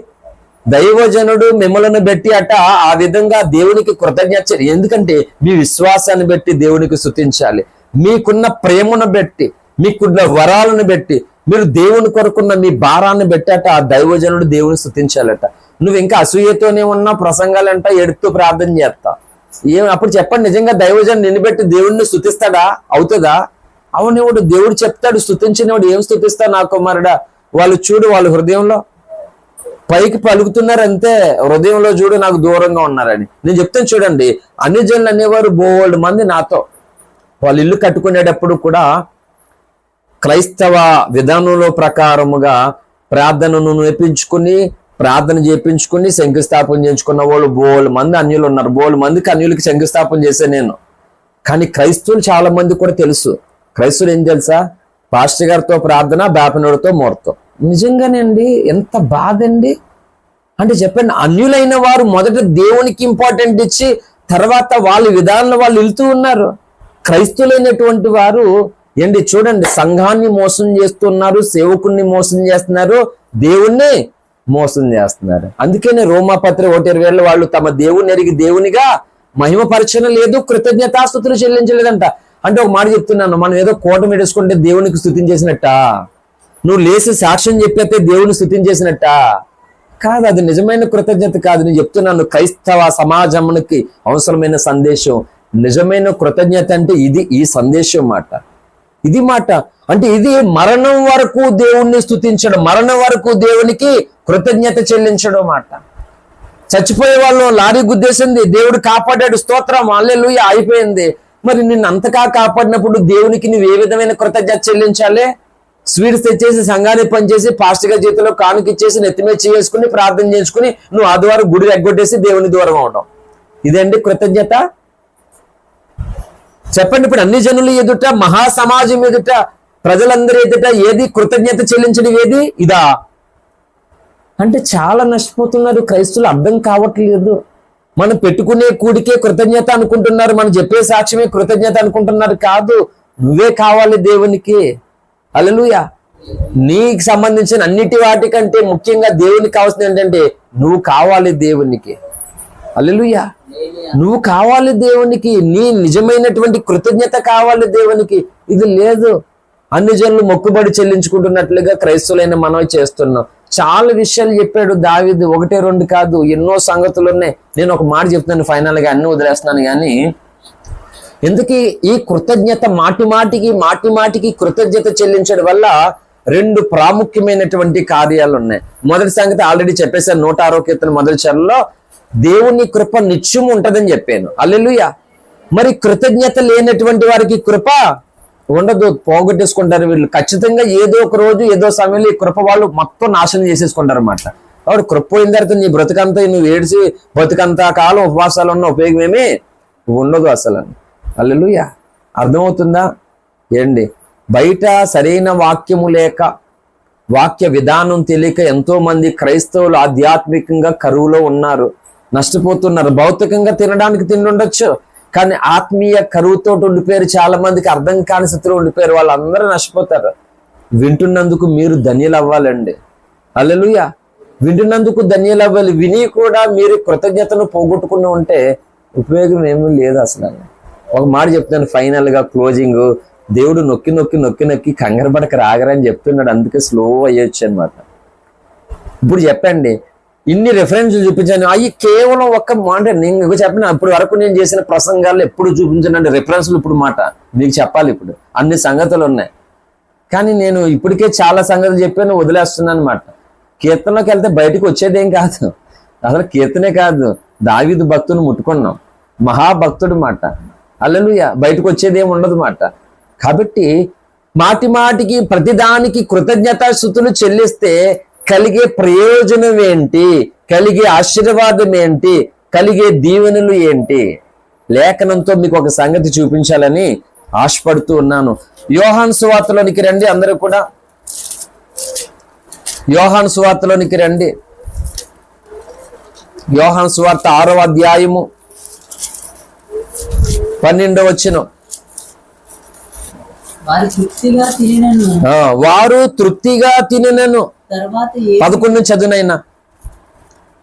దైవజనుడు మిమ్మల్ని బట్టి అట ఆ విధంగా దేవునికి కృతజ్ఞత, ఎందుకంటే మీ విశ్వాసాన్ని బట్టి దేవునికి స్తుతించాలి, మీకున్న ప్రేమను బట్టి, మీకున్న వరాలను బట్టి, మీరు దేవుని కొరకున్న మీ భారాన్ని బట్టట ఆ దైవజనుడు దేవుని స్తుతించాలట. నువ్వు ఇంకా అసూయతోనే ఉన్న ప్రసంగాలంట ఎడుతూ ప్రార్థన చేస్తా అప్పుడు చెప్పండి, నిజంగా దైవజనుడు నిన్ను బట్టి దేవుడిని స్తుతిస్తాడా? అవుతుందా? అవునేవాడు దేవుడు చెప్తాడు, స్తుతించినవాడు ఏం స్తుతిస్తా నా కుమారుడా? వాళ్ళు చూడు, వాళ్ళ హృదయంలో పైకి పలుకుతున్నారు అంతే, హృదయంలో చూడు నాకు దూరంగా ఉన్నారని. నేను చెప్తాను చూడండి, అన్ని జనులు అనేవారు బోల్డ్ మంది నాతో, వాళ్ళు ఇల్లు కట్టుకునేటప్పుడు కూడా క్రైస్తవ విధానంలో ప్రకారముగా ప్రార్థనను నేర్పించుకుని, ప్రార్థన చేయించుకుని శంకుస్థాపన చేయించుకున్న వాళ్ళు బోల్డ్ మంది అన్యులు ఉన్నారు. బోల్డ్ మందికి అన్యులకి శంకుస్థాపన చేశాను నేను. కానీ క్రైస్తవులు చాలా మంది కూడా తెలుసు. క్రైస్తవులు ఏం తెలుసా? పాస్టర్ గారితో ప్రార్థన, బాపనుడితో ముహూర్తం. నిజంగానండి, ఎంత బాధ అండి. అంటే చెప్పండి, అన్యులైన వారు మొదట దేవునికి ఇంపార్టెంట్ ఇచ్చి తర్వాత వాళ్ళ విధానంలో వాళ్ళు వెళ్తూ ఉన్నారు. క్రైస్తవులైనటువంటి వారు ఏంటి చూడండి, సంఘాన్ని మోసం చేస్తున్నారు, సేవకుణ్ణి మోసం చేస్తున్నారు, దేవుణ్ణి మోసం చేస్తున్నారు. అందుకనే రోమాపత్రి 1:20 వాళ్ళు తమ దేవుని ఎరిగి దేవునిగా మహిమపరచన లేదు, కృతజ్ఞతాస్తుతులు చెల్లించలేదంట. అంటే ఒక మాట చెప్తున్నాను, మనం ఏదో కోట మెడేసుకుంటే దేవునికి స్తుతించేసినట్ట, నువ్వు లేచి సాక్ష్యం చెప్పేస్తే దేవుని స్తుతించేసినట్ట కాదు. అది నిజమైన కృతజ్ఞత కాదు. నేను చెప్తున్నాను, క్రైస్తవ సమాజానికి అవసరమైన సందేశం, నిజమైన కృతజ్ఞత అంటే ఇది, ఈ సందేశం మాట, ఇది మాట. అంటే ఇది మరణం వరకు దేవుణ్ణి స్తుతించడం, మరణం వరకు దేవునికి కృతజ్ఞత చెల్లించడం మాట. చచ్చిపోయే వాళ్ళు లారీ గుద్దేసింది, దేవుడు కాపాడాడు, స్తోత్రం హల్లెలూయా అయిపోయింది. మరి నిన్ను అంతగా కాపాడినప్పుడు దేవునికి నువ్వు ఏ విధమైన కృతజ్ఞత చెల్లించాలి? స్వీట్స్ తెచ్చేసి సంఘాన్ని పనిచేసి పాస్టర్ గారి చేతిలో కానుకిచ్చేసి నెత్తిమే చేసుకుని ప్రార్థన చేసుకుని నువ్వు ఆదివారం గుడి ఎగ్గొట్టేసి దేవుని దూరం అవడం, ఇదండి కృతజ్ఞత? చెప్పండి. ఇప్పుడు అన్ని జనుల ఎదుట, మహాసమాజం ఎదుట, ప్రజలందరి ఎదుట ఏది కృతజ్ఞత చెల్లించడం? ఏది? ఇదా? అంటే చాలా నష్టపోతున్నారు క్రైస్తవులు, అర్థం కావట్లేదు. మనం పెట్టుకునే కూడికే కృతజ్ఞత అనుకుంటున్నారు, మనం చెప్పే సాక్ష్యమే కృతజ్ఞత అనుకుంటున్నారు. కాదు, నువ్వే కావాలి దేవునికి. హల్లెలూయా. నీకు సంబంధించిన అన్నిటి వాటికంటే ముఖ్యంగా దేవునికి కావాల్సింది ఏంటంటే నువ్వు కావాలి దేవునికి. హల్లెలూయా. నువ్వు కావాలి దేవునికి, నీ నిజమైనటువంటి కృతజ్ఞత కావాలి దేవునికి. ఇది లేదు. అన్ని జనులు మొక్కుబడి చెల్లించుకుంటున్నట్లుగా క్రైస్తవులైన మనం చేస్తున్నాం. చాలా విషయాలు చెప్పాడు దావీదు, 1, 2 కాదు, ఎన్నో సంగతులు ఉన్నాయి. నేను ఒక మాట చెప్తున్నాను, ఫైనల్ గా అన్ని వదిలేస్తున్నాను. కానీ ఎందుకు ఈ కృతజ్ఞత, మాటి మాటికి కృతజ్ఞత చెల్లించడం వల్ల 2 ప్రాముఖ్యమైనటువంటి కార్యాలు ఉన్నాయి. మొదటి సంగతి ఆల్రెడీ చెప్పేశాను, 106వ కీర్తన మొదటి చరణంలో దేవుని కృప నిత్యం ఉంటదని చెప్పాను. హల్లెలూయా. మరి కృతజ్ఞత లేనటువంటి వారికి కృప ఉండదు, పోగొట్టేసుకుంటారు వీళ్ళు. ఖచ్చితంగా ఏదో ఒక రోజు ఏదో సమయంలో ఈ కృప వాళ్ళు మొత్తం నాశనం చేసేసుకుంటారు అన్నమాట. కాబట్టి కృప పోయిన తర్వాత నీ బ్రతుకంతా నువ్వు ఏడిసి బ్రతుకంతా కాలం ఉపవాసాలు ఉన్న ఉపయోగం ఏమీ ఉండదు అసలు. హల్లెలూయా. అర్థమవుతుందా? ఏంటి బయట సరైన వాక్యము లేక, వాక్య విధానం తెలియక ఎంతో మంది క్రైస్తవులు ఆధ్యాత్మికంగా కరువులో ఉన్నారు, నష్టపోతున్నారు. భౌతికంగా తినడానికి తిండుండొచ్చు, కానీ ఆత్మీయ కరువుతో ఉండిపోయారు. చాలా మందికి అర్థం కాని స్థితిలో ఉండిపోయారు, వాళ్ళందరూ నష్టపోతారు. వింటున్నందుకు మీరు ధన్యులు అవ్వాలండి. హల్లెలూయా. వింటున్నందుకు ధన్యులు అవ్వాలి. విని కూడా మీరు కృతజ్ఞతను పోగొట్టుకుని ఉంటే ఉపయోగం ఏమీ లేదు అసలు. ఒక మాట చెప్తాను ఫైనల్ గా క్లోజింగ్, దేవుడు నొక్కి కంగారుపడక రాగరని చెప్తున్నాడు, అందుకే స్లో అయ్యొచ్చు అనమాట. ఇప్పుడు చెప్పండి, ఇన్ని రెఫరెన్స్లు చూపించాను, అవి కేవలం ఒక్క మాట నేను చెప్పిన. అప్పటి వరకు నేను చేసిన ప్రసంగాల్లో ఎప్పుడు చూపించానండి రెఫరెన్స్లు. ఇప్పుడు మాట మీకు చెప్పాలి, ఇప్పుడు అన్ని సంగతులు ఉన్నాయి. కానీ నేను ఇప్పటికే చాలా సంగతులు చెప్పాను, వదిలేస్తున్నాను అనమాట. కీర్తనలోకి వెళ్తే బయటకు వచ్చేదేం కాదు, అసలు కీర్తనే కాదు, దావీదు భక్తుని ముట్టుకున్నాం, మహాభక్తుడు మాట. హల్లెలూయా. బయటకు వచ్చేది ఏమి ఉండదు మాట. కాబట్టి మాటి మాటికి ప్రతిదానికి కృతజ్ఞతాస్తుతులు చెల్లిస్తే కలిగే ప్రయోజనం ఏంటి, కలిగే ఆశీర్వాదం ఏంటి, కలిగే దీవెనలు ఏంటి? లేఖనంతో మీకు ఒక సంగతి చూపించాలని ఆశపడుతూ ఉన్నాను. యోహాను సువార్తలోనికి రండి, అందరూ కూడా యోహాను సువార్తలోనికి రండి. యోహాను సువార్త 6వ అధ్యాయము 12వ వచనం. వారు తృప్తిగా తినను, వారు తృప్తిగా తినను. తర్వాత 11 చదువునైనా.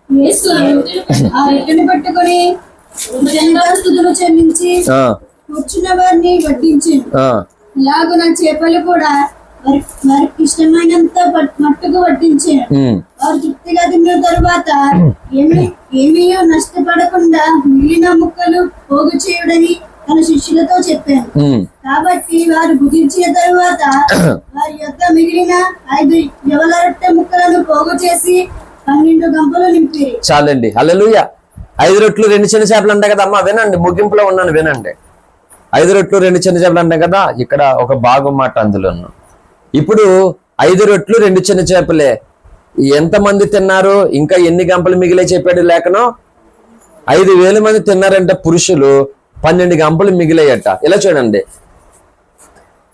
యేసు ఆ రొట్టెను పట్టుకొని కృతజ్ఞతాస్తుతులు చెల్లించి కూర్చున్న వారిని వడ్డించెను. ఇలాగున చేపలు కూడా వారికి ఇష్టమైనంత మట్టుకు వడ్డించెను. వారు తృప్తిగా తిన్న తరువాత ఏమీ నష్టపడకుండా మిగిలిన ముక్కలు పోగు చేయుడని తన శిష్యులతో చెప్పాను. కాబట్టి వారు భుజించిన తరువాత వారి యొక్క మిగిలిన 5 యవల రొట్టె ముక్కలను పోగు చేసి 12 గంపలు నింపిరి. చాలండి. హల్లెలూయా. 5 రొట్లు 2 చిన్న చేపలు అంటాయి కదా అమ్మా, వినండి, ముగింపులో ఉన్నాను వినండి. 5 రొట్లు 2 చిన్న చేపలు అంటాయి కదా, ఇక్కడ ఒక భాగం మాట అందులో. ఇప్పుడు 5 రొట్లు 2 చిన్న చేపలే, ఎంతమంది తిన్నారు, ఇంకా ఎన్ని గంపలు మిగిలే చెప్పాడు లేఖనం. 5,000 మంది తిన్నారంట పురుషులు, 12 గంపలు మిగిలాయట. ఇలా చూడండి,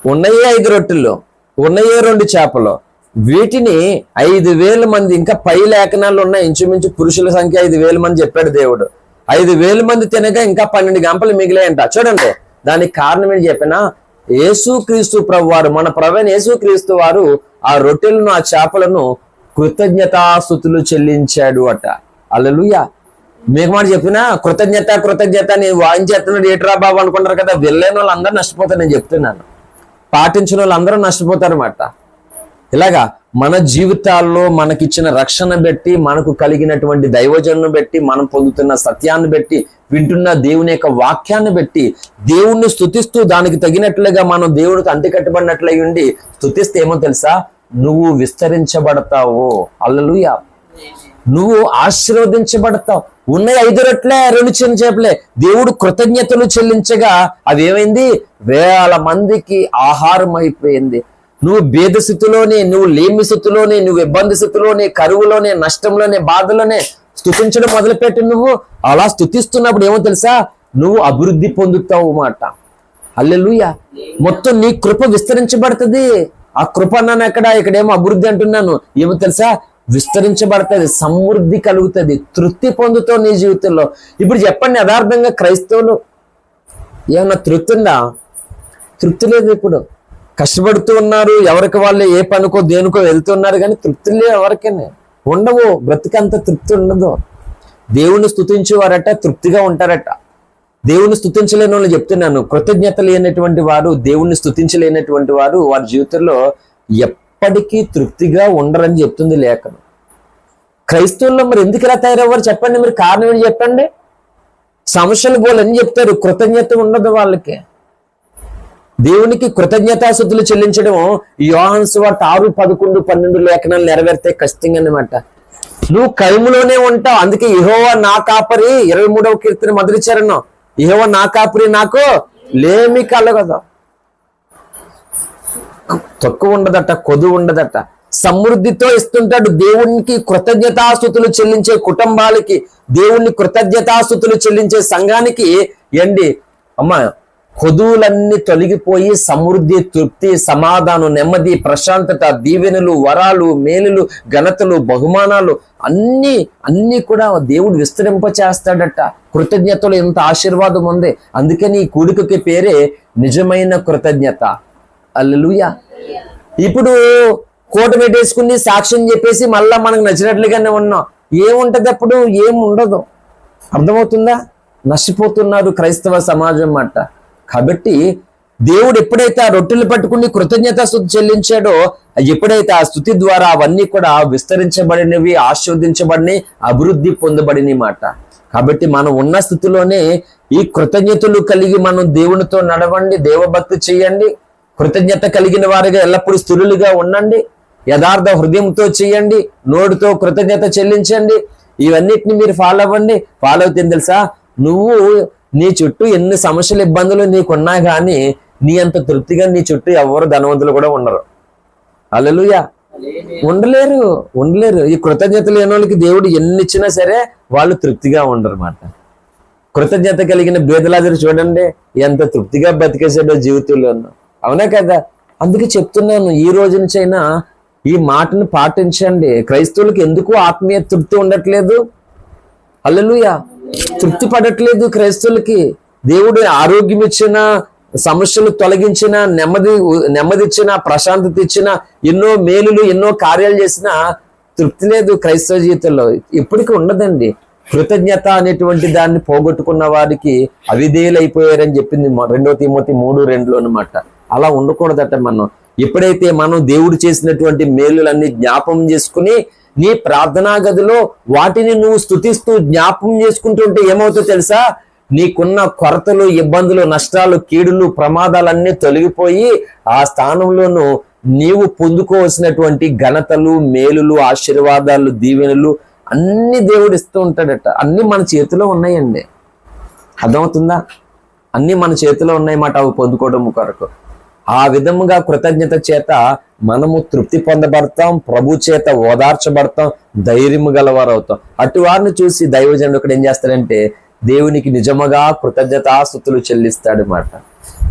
ఉన్నాయే 5 రొట్టెలు, ఉన్నాయే 2 చేపలు, వీటిని 5,000 మంది, ఇంకా పై లేఖనాలు ఉన్నాయి, ఇంచుమించు పురుషుల సంఖ్య 5,000 మంది చెప్పాడు దేవుడు. 5,000 మంది తినగా ఇంకా 12 గంపలు మిగిలాయంట. చూడండి, దానికి కారణం ఏంటి చెప్పినా, యేసుక్రీస్తు ప్రభు వారు, మన ప్రభువైన యేసుక్రీస్తు వారు ఆ రొట్టెలను ఆ చేపలను కృతజ్ఞతాస్తుతులు చెల్లించాడు అట. హల్లెలూయా. మీకు మాట చెప్పినా కృతజ్ఞత అని వాయించేస్తున్నాడు ఏట్రా బాబు అనుకుంటారు కదా, వెళ్ళలేని వాళ్ళు అందరూ నష్టపోతారు. నేను చెప్తున్నాను, పాటించిన వాళ్ళు అందరూ నష్టపోతారు అన్నమాట. ఇలాగా మన జీవితాల్లో మనకిచ్చిన రక్షణ బట్టి, మనకు కలిగినటువంటి దైవజనును బట్టి, మనం పొందుతున్న సత్యాన్ని బట్టి, వింటున్న దేవుని యొక్క వాక్యాన్ని బట్టి దేవుణ్ణి స్తుతిస్తూ దానికి తగినట్లుగా మనం దేవుడికి అంటికట్టబడినట్లయి ఉండి స్తుతిస్తే ఏమో తెలుసా, నువ్వు విస్తరించబడతావు. హల్లెలూయా. నువ్వు ఆశీర్వదించబడతావు. ఉన్న 5 రొట్టెలే 2 చిన్న చేపలే, దేవుడు కృతజ్ఞతలు చెల్లించగా అవి ఏమైంది, వేల మందికి ఆహారం అయిపోయింది. నువ్వు భేద స్థితిలోనే, నువ్వు లేమి స్థితిలోనే, నువ్వు ఇబ్బంది స్థితిలోనే, కరువులోనే, నష్టంలోనే, బాధలోనే స్తుతించడం మొదలుపెట్టి నువ్వు అలా స్తుతిస్తున్నప్పుడు ఏమో తెలుసా, నువ్వు అభివృద్ధి పొందుతావు మాట. హల్లెలూయా. మొత్తం నీ కృప విస్తరించబడుతుంది. ఆ కృప అన్నాను ఎక్కడ, ఇక్కడేమో అభివృద్ధి అంటున్నాను. ఏమో తెలుసా, విస్తరించబడుతుంది, సమృద్ధి కలుగుతుంది, తృప్తి పొందుతావు నీ జీవితంలో. ఇప్పుడు చెప్పండి, యథార్థంగా క్రైస్తవులు ఏమన్నా తృప్తి ఉందా? తృప్తి లేదు. ఇప్పుడు కష్టపడుతూ ఉన్నారు, ఎవరికి వాళ్ళు ఏ పనికో దేనికో వెళ్తున్నారు, కానీ తృప్తి లేదు ఎవరికైనా, ఉండవు. బ్రతికంత తృప్తి ఉండదు. దేవుణ్ణి స్తుతించేవారట తృప్తిగా ఉంటారట. దేవుణ్ణి స్తుతించలేని వాళ్ళు చెప్తున్నాను, కృతజ్ఞత లేనటువంటి వారు, దేవుణ్ణి స్తుతించలేనటువంటి వారు వారి జీవితంలో ఎప్పటికీ తృప్తిగా ఉండరని చెప్తుంది లేఖనం. క్రైస్తవుల్లో మరి ఎందుకు ఇలా తయారవ్వరు చెప్పండి, మీరు కారణం ఏంటి చెప్పండి. సమస్యలు పోలని చెప్తారు, కృతజ్ఞత ఉండదు వాళ్ళకి. దేవునికి కృతజ్ఞతాస్తుతులు చెల్లించడం యోహాను సువార్త 6, 11, 12 లేఖనాలు నెరవేరితే కష్టంగా అన్నమాట. నువ్వు కైములోనే ఉంటావు. అందుకే యెహోవా నా కాపరి, 23వ కీర్తన మొదటి చరణం, యెహోవా నా కాపరి, నాకు లేమి కలగదు. తక్కువ ఉండదట, కొదువు ఉండదట, సమృద్ధితో ఇస్తుంటాడు. దేవునికి కృతజ్ఞతాస్తుతులు చెల్లించే కుటుంబాలకి, దేవుణ్ణి కృతజ్ఞతాస్తుతులు చెల్లించే సంఘానికి ఏంటి అమ్మా, కొదువులన్నీ తొలగిపోయి సమృద్ధి, తృప్తి, సమాధానం, నెమ్మది, ప్రశాంతత, దీవెనలు, వరాలు, మేలులు, ఘనతలు, బహుమానాలు అన్ని కూడా దేవుడు విస్తరింప చేస్తాడట. కృతజ్ఞతలో ఎంత ఆశీర్వాదం ఉంది. అందుకని ఈ కూడికకి పేరే నిజమైన కృతజ్ఞత. హల్లెలూయా. ఇప్పుడు కోట పెట్టేసుకుని సాక్ష్యం చెప్పేసి మళ్ళా మనకు నచ్చినట్లుగానే ఉన్నాం, ఏముంటది అప్పుడు? ఏం ఉండదు. అర్థమవుతుందా? నష్టపోతున్నారు క్రైస్తవ సమాజం మాట. కాబట్టి దేవుడు ఎప్పుడైతే ఆ రొట్టెలు పట్టుకుని కృతజ్ఞత స్తుతి చెల్లించాడో, ఎప్పుడైతే ఆ స్తుతి ద్వారా అవన్నీ కూడా విస్తరించబడినవి, ఆశీర్వదించబడినవి, అభివృద్ధి పొందబడిన మాట. కాబట్టి మనం ఉన్న స్థితిలోనే ఈ కృతజ్ఞతలు కలిగి మనం దేవునితో నడవండి, దేవభక్తి చేయండి, కృతజ్ఞత కలిగిన వారిగా ఎల్లప్పుడూ స్థిరులుగా ఉండండి, యథార్థ హృదయంతో చేయండి, నోటితో కృతజ్ఞత చెల్లించండి. ఇవన్నిటిని మీరు ఫాలో అవ్వండి. ఫాలో అవుతుంది తెలుసా, నువ్వు నీ చుట్టూ ఎన్ని సమస్యలు ఇబ్బందులు నీకున్నా కానీ నీ అంత తృప్తిగా నీ చుట్టూ ఎవరు ధనవంతులు కూడా ఉండరు. హల్లెలూయా. ఉండలేరు. ఈ కృతజ్ఞత లేని వాళ్ళకి దేవుడు ఎన్ని ఇచ్చినా సరే వాళ్ళు తృప్తిగా ఉండరు అన్నమాట. కృతజ్ఞత కలిగిన బేదలాజరు చూడండి ఎంత తృప్తిగా బతికేసాడో జీవితంలో. అవునా కదా? అందుకే చెప్తున్నాను, ఈ రోజు నుంచైనా ఈ మాటను పాటించండి. క్రైస్తవులకు ఎందుకు ఆత్మీయ తృప్తి ఉండట్లేదు? హల్లెలూయా. తృప్తి పడట్లేదు క్రైస్తవులకి. దేవుడు ఆరోగ్యం ఇచ్చిన, సమస్యలు తొలగించిన, నెమ్మది ఇచ్చిన, ప్రశాంతత ఇచ్చిన, ఎన్నో మేలులు ఎన్నో కార్యాలు చేసిన తృప్తి లేదు క్రైస్తవ జీవితంలో. ఇప్పటికీ ఉండదండి. కృతజ్ఞత అనేటువంటి దాన్ని పోగొట్టుకున్న వారికి అవిధేయులు అయిపోయారని చెప్పింది 2 తిమోతి 3:2 అన్నమాట. అలా ఉండకూడదట. మనం ఎప్పుడైతే మనం దేవుడు చేసినటువంటి మేలులన్నీ జ్ఞాపం చేసుకుని నీ ప్రార్థనా గదిలో వాటిని నువ్వు స్తుతిస్తూ జ్ఞాపం చేసుకుంటుంటే ఏమవుతుందో తెలుసా, నీకున్న కొరతలు, ఇబ్బందులు, నష్టాలు, కీడులు, ప్రమాదాలన్నీ తొలగిపోయి ఆ స్థానంలోనూ నీవు పొందుకోవాల్సినటువంటి ఘనతలు, మేలులు, ఆశీర్వాదాలు, దీవెనలు అన్ని దేవుడు ఇస్తూ ఉంటాడట. అన్ని మన చేతిలో ఉన్నాయండి. అర్థమవుతుందా? అన్ని మన చేతిలో ఉన్నాయన్నమాట అవి పొందుకోవడం కొరకు. ఆ విధముగా కృతజ్ఞత చేత మనము తృప్తి పొందబడతాం, ప్రభు చేత ఓదార్చబడతాం, ధైర్యము గలవారు అవుతాం. అటు వారిని చూసి దైవజనుడు ఇక్కడ ఏం చేస్తాడంటే దేవునికి నిజముగా కృతజ్ఞతాస్తుతులు చెల్లిస్తాడు మాట.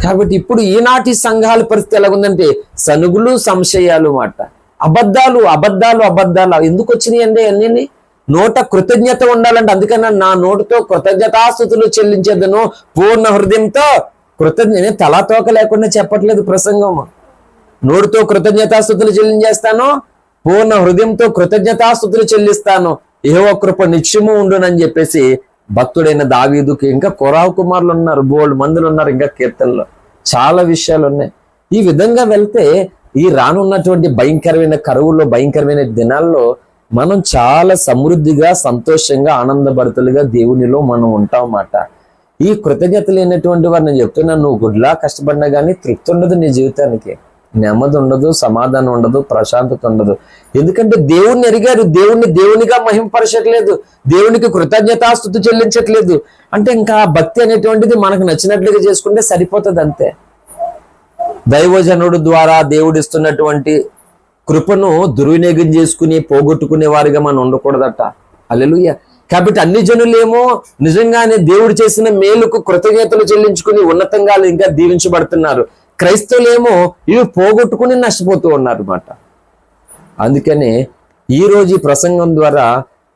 కాబట్టి ఇప్పుడు ఈనాటి సంఘాల పరిస్థితి ఎలాగుందంటే సనుగులు, సంశయాలు మాట. అబద్ధాలు ఎందుకు వచ్చినాయి అండి అన్ని? నోట కృతజ్ఞత ఉండాలంటే అందుకన్నా నా నోటితో కృతజ్ఞతాస్తుతులు చెల్లించేదను పూర్ణ హృదయంతో. నేను తలాతోక లేకుండా చెప్పట్లేదు ప్రసంగం. నోటితో కృతజ్ఞతాస్తుతులు చెల్లించేస్తాను, పూర్ణ హృదయంతో కృతజ్ఞతాస్తుతులు చెల్లిస్తాను, యెహోవా కృప నిత్యము ఉండునని చెప్పేసి భక్తుడైన దావీదుకి, ఇంకా కొరావు కుమారులు ఉన్నారు, బోల్డ్ మందులు ఉన్నారు, ఇంకా కీర్తనలో చాలా విషయాలు ఉన్నాయి. ఈ విధంగా వెళ్తే ఈ రానున్నటువంటి భయంకరమైన కరువుల్లో, భయంకరమైన దినాల్లో మనం చాలా సమృద్ధిగా, సంతోషంగా, ఆనందభరితులుగా దేవునిలో మనం ఉంటాం మాట. ఈ కృతజ్ఞత లేనటువంటి వారు నేను చెప్తున్నా, నువ్వు గుడ్లా కష్టపడినా కానీ తృప్తి ఉండదు నీ జీవితానికి. నెమ్మది ఉండదు, సమాధానం ఉండదు, ప్రశాంతత ఉండదు. ఎందుకంటే దేవుణ్ణి ఎరిగారు, దేవునిగా మహింపరచట్లేదు, దేవునికి కృతజ్ఞతాస్తుతి చెల్లించట్లేదు. అంటే ఇంకా భక్తి అనేటువంటిది మనకు నచ్చినట్లుగా చేసుకుంటే సరిపోతుంది అంతే. దైవజనుడు ద్వారా దేవుడిస్తున్నటువంటి కృపను దుర్వినియోగం చేసుకుని పోగొట్టుకునే వారిగా మనం ఉండకూడదట. హల్లెలూయా. కాబట్టి అన్ని జనులేమో నిజంగానే దేవుడు చేసిన మేలుకు కృతజ్ఞతలు చెల్లించుకుని ఉన్నతంగా ఇంకా దీవించబడుతున్నారు. క్రైస్తవులేమో ఇవి పోగొట్టుకుని నష్టపోతూ ఉన్నారు అన్నమాట. అందుకనే ఈ రోజు ఈ ప్రసంగం ద్వారా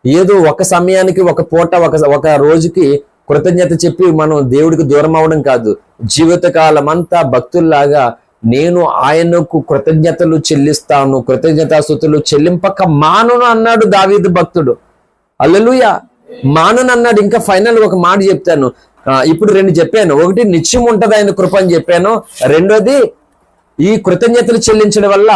ఏదో ఒక సమయానికి, ఒక పూట, ఒక రోజుకి కృతజ్ఞత చెప్పి మనం దేవుడికి దూరం అవడం కాదు. జీవితకాలం అంతా భక్తుల్లాగా నేను ఆయనకు కృతజ్ఞతలు చెల్లిస్తాను, కృతజ్ఞతాస్తుతులు చెల్లింపక మానును అన్నాడు దావీదు భక్తుడు. హల్లెలూయా. మానును అన్నాడు. ఇంకా ఫైనల్ ఒక మాట చెప్తాను. ఇప్పుడు 2 చెప్పాను. ఒకటి నిత్యం ఉంటది ఆయన కృప అని చెప్పాను. రెండోది ఈ కృతజ్ఞతలు చెల్లించడం వల్ల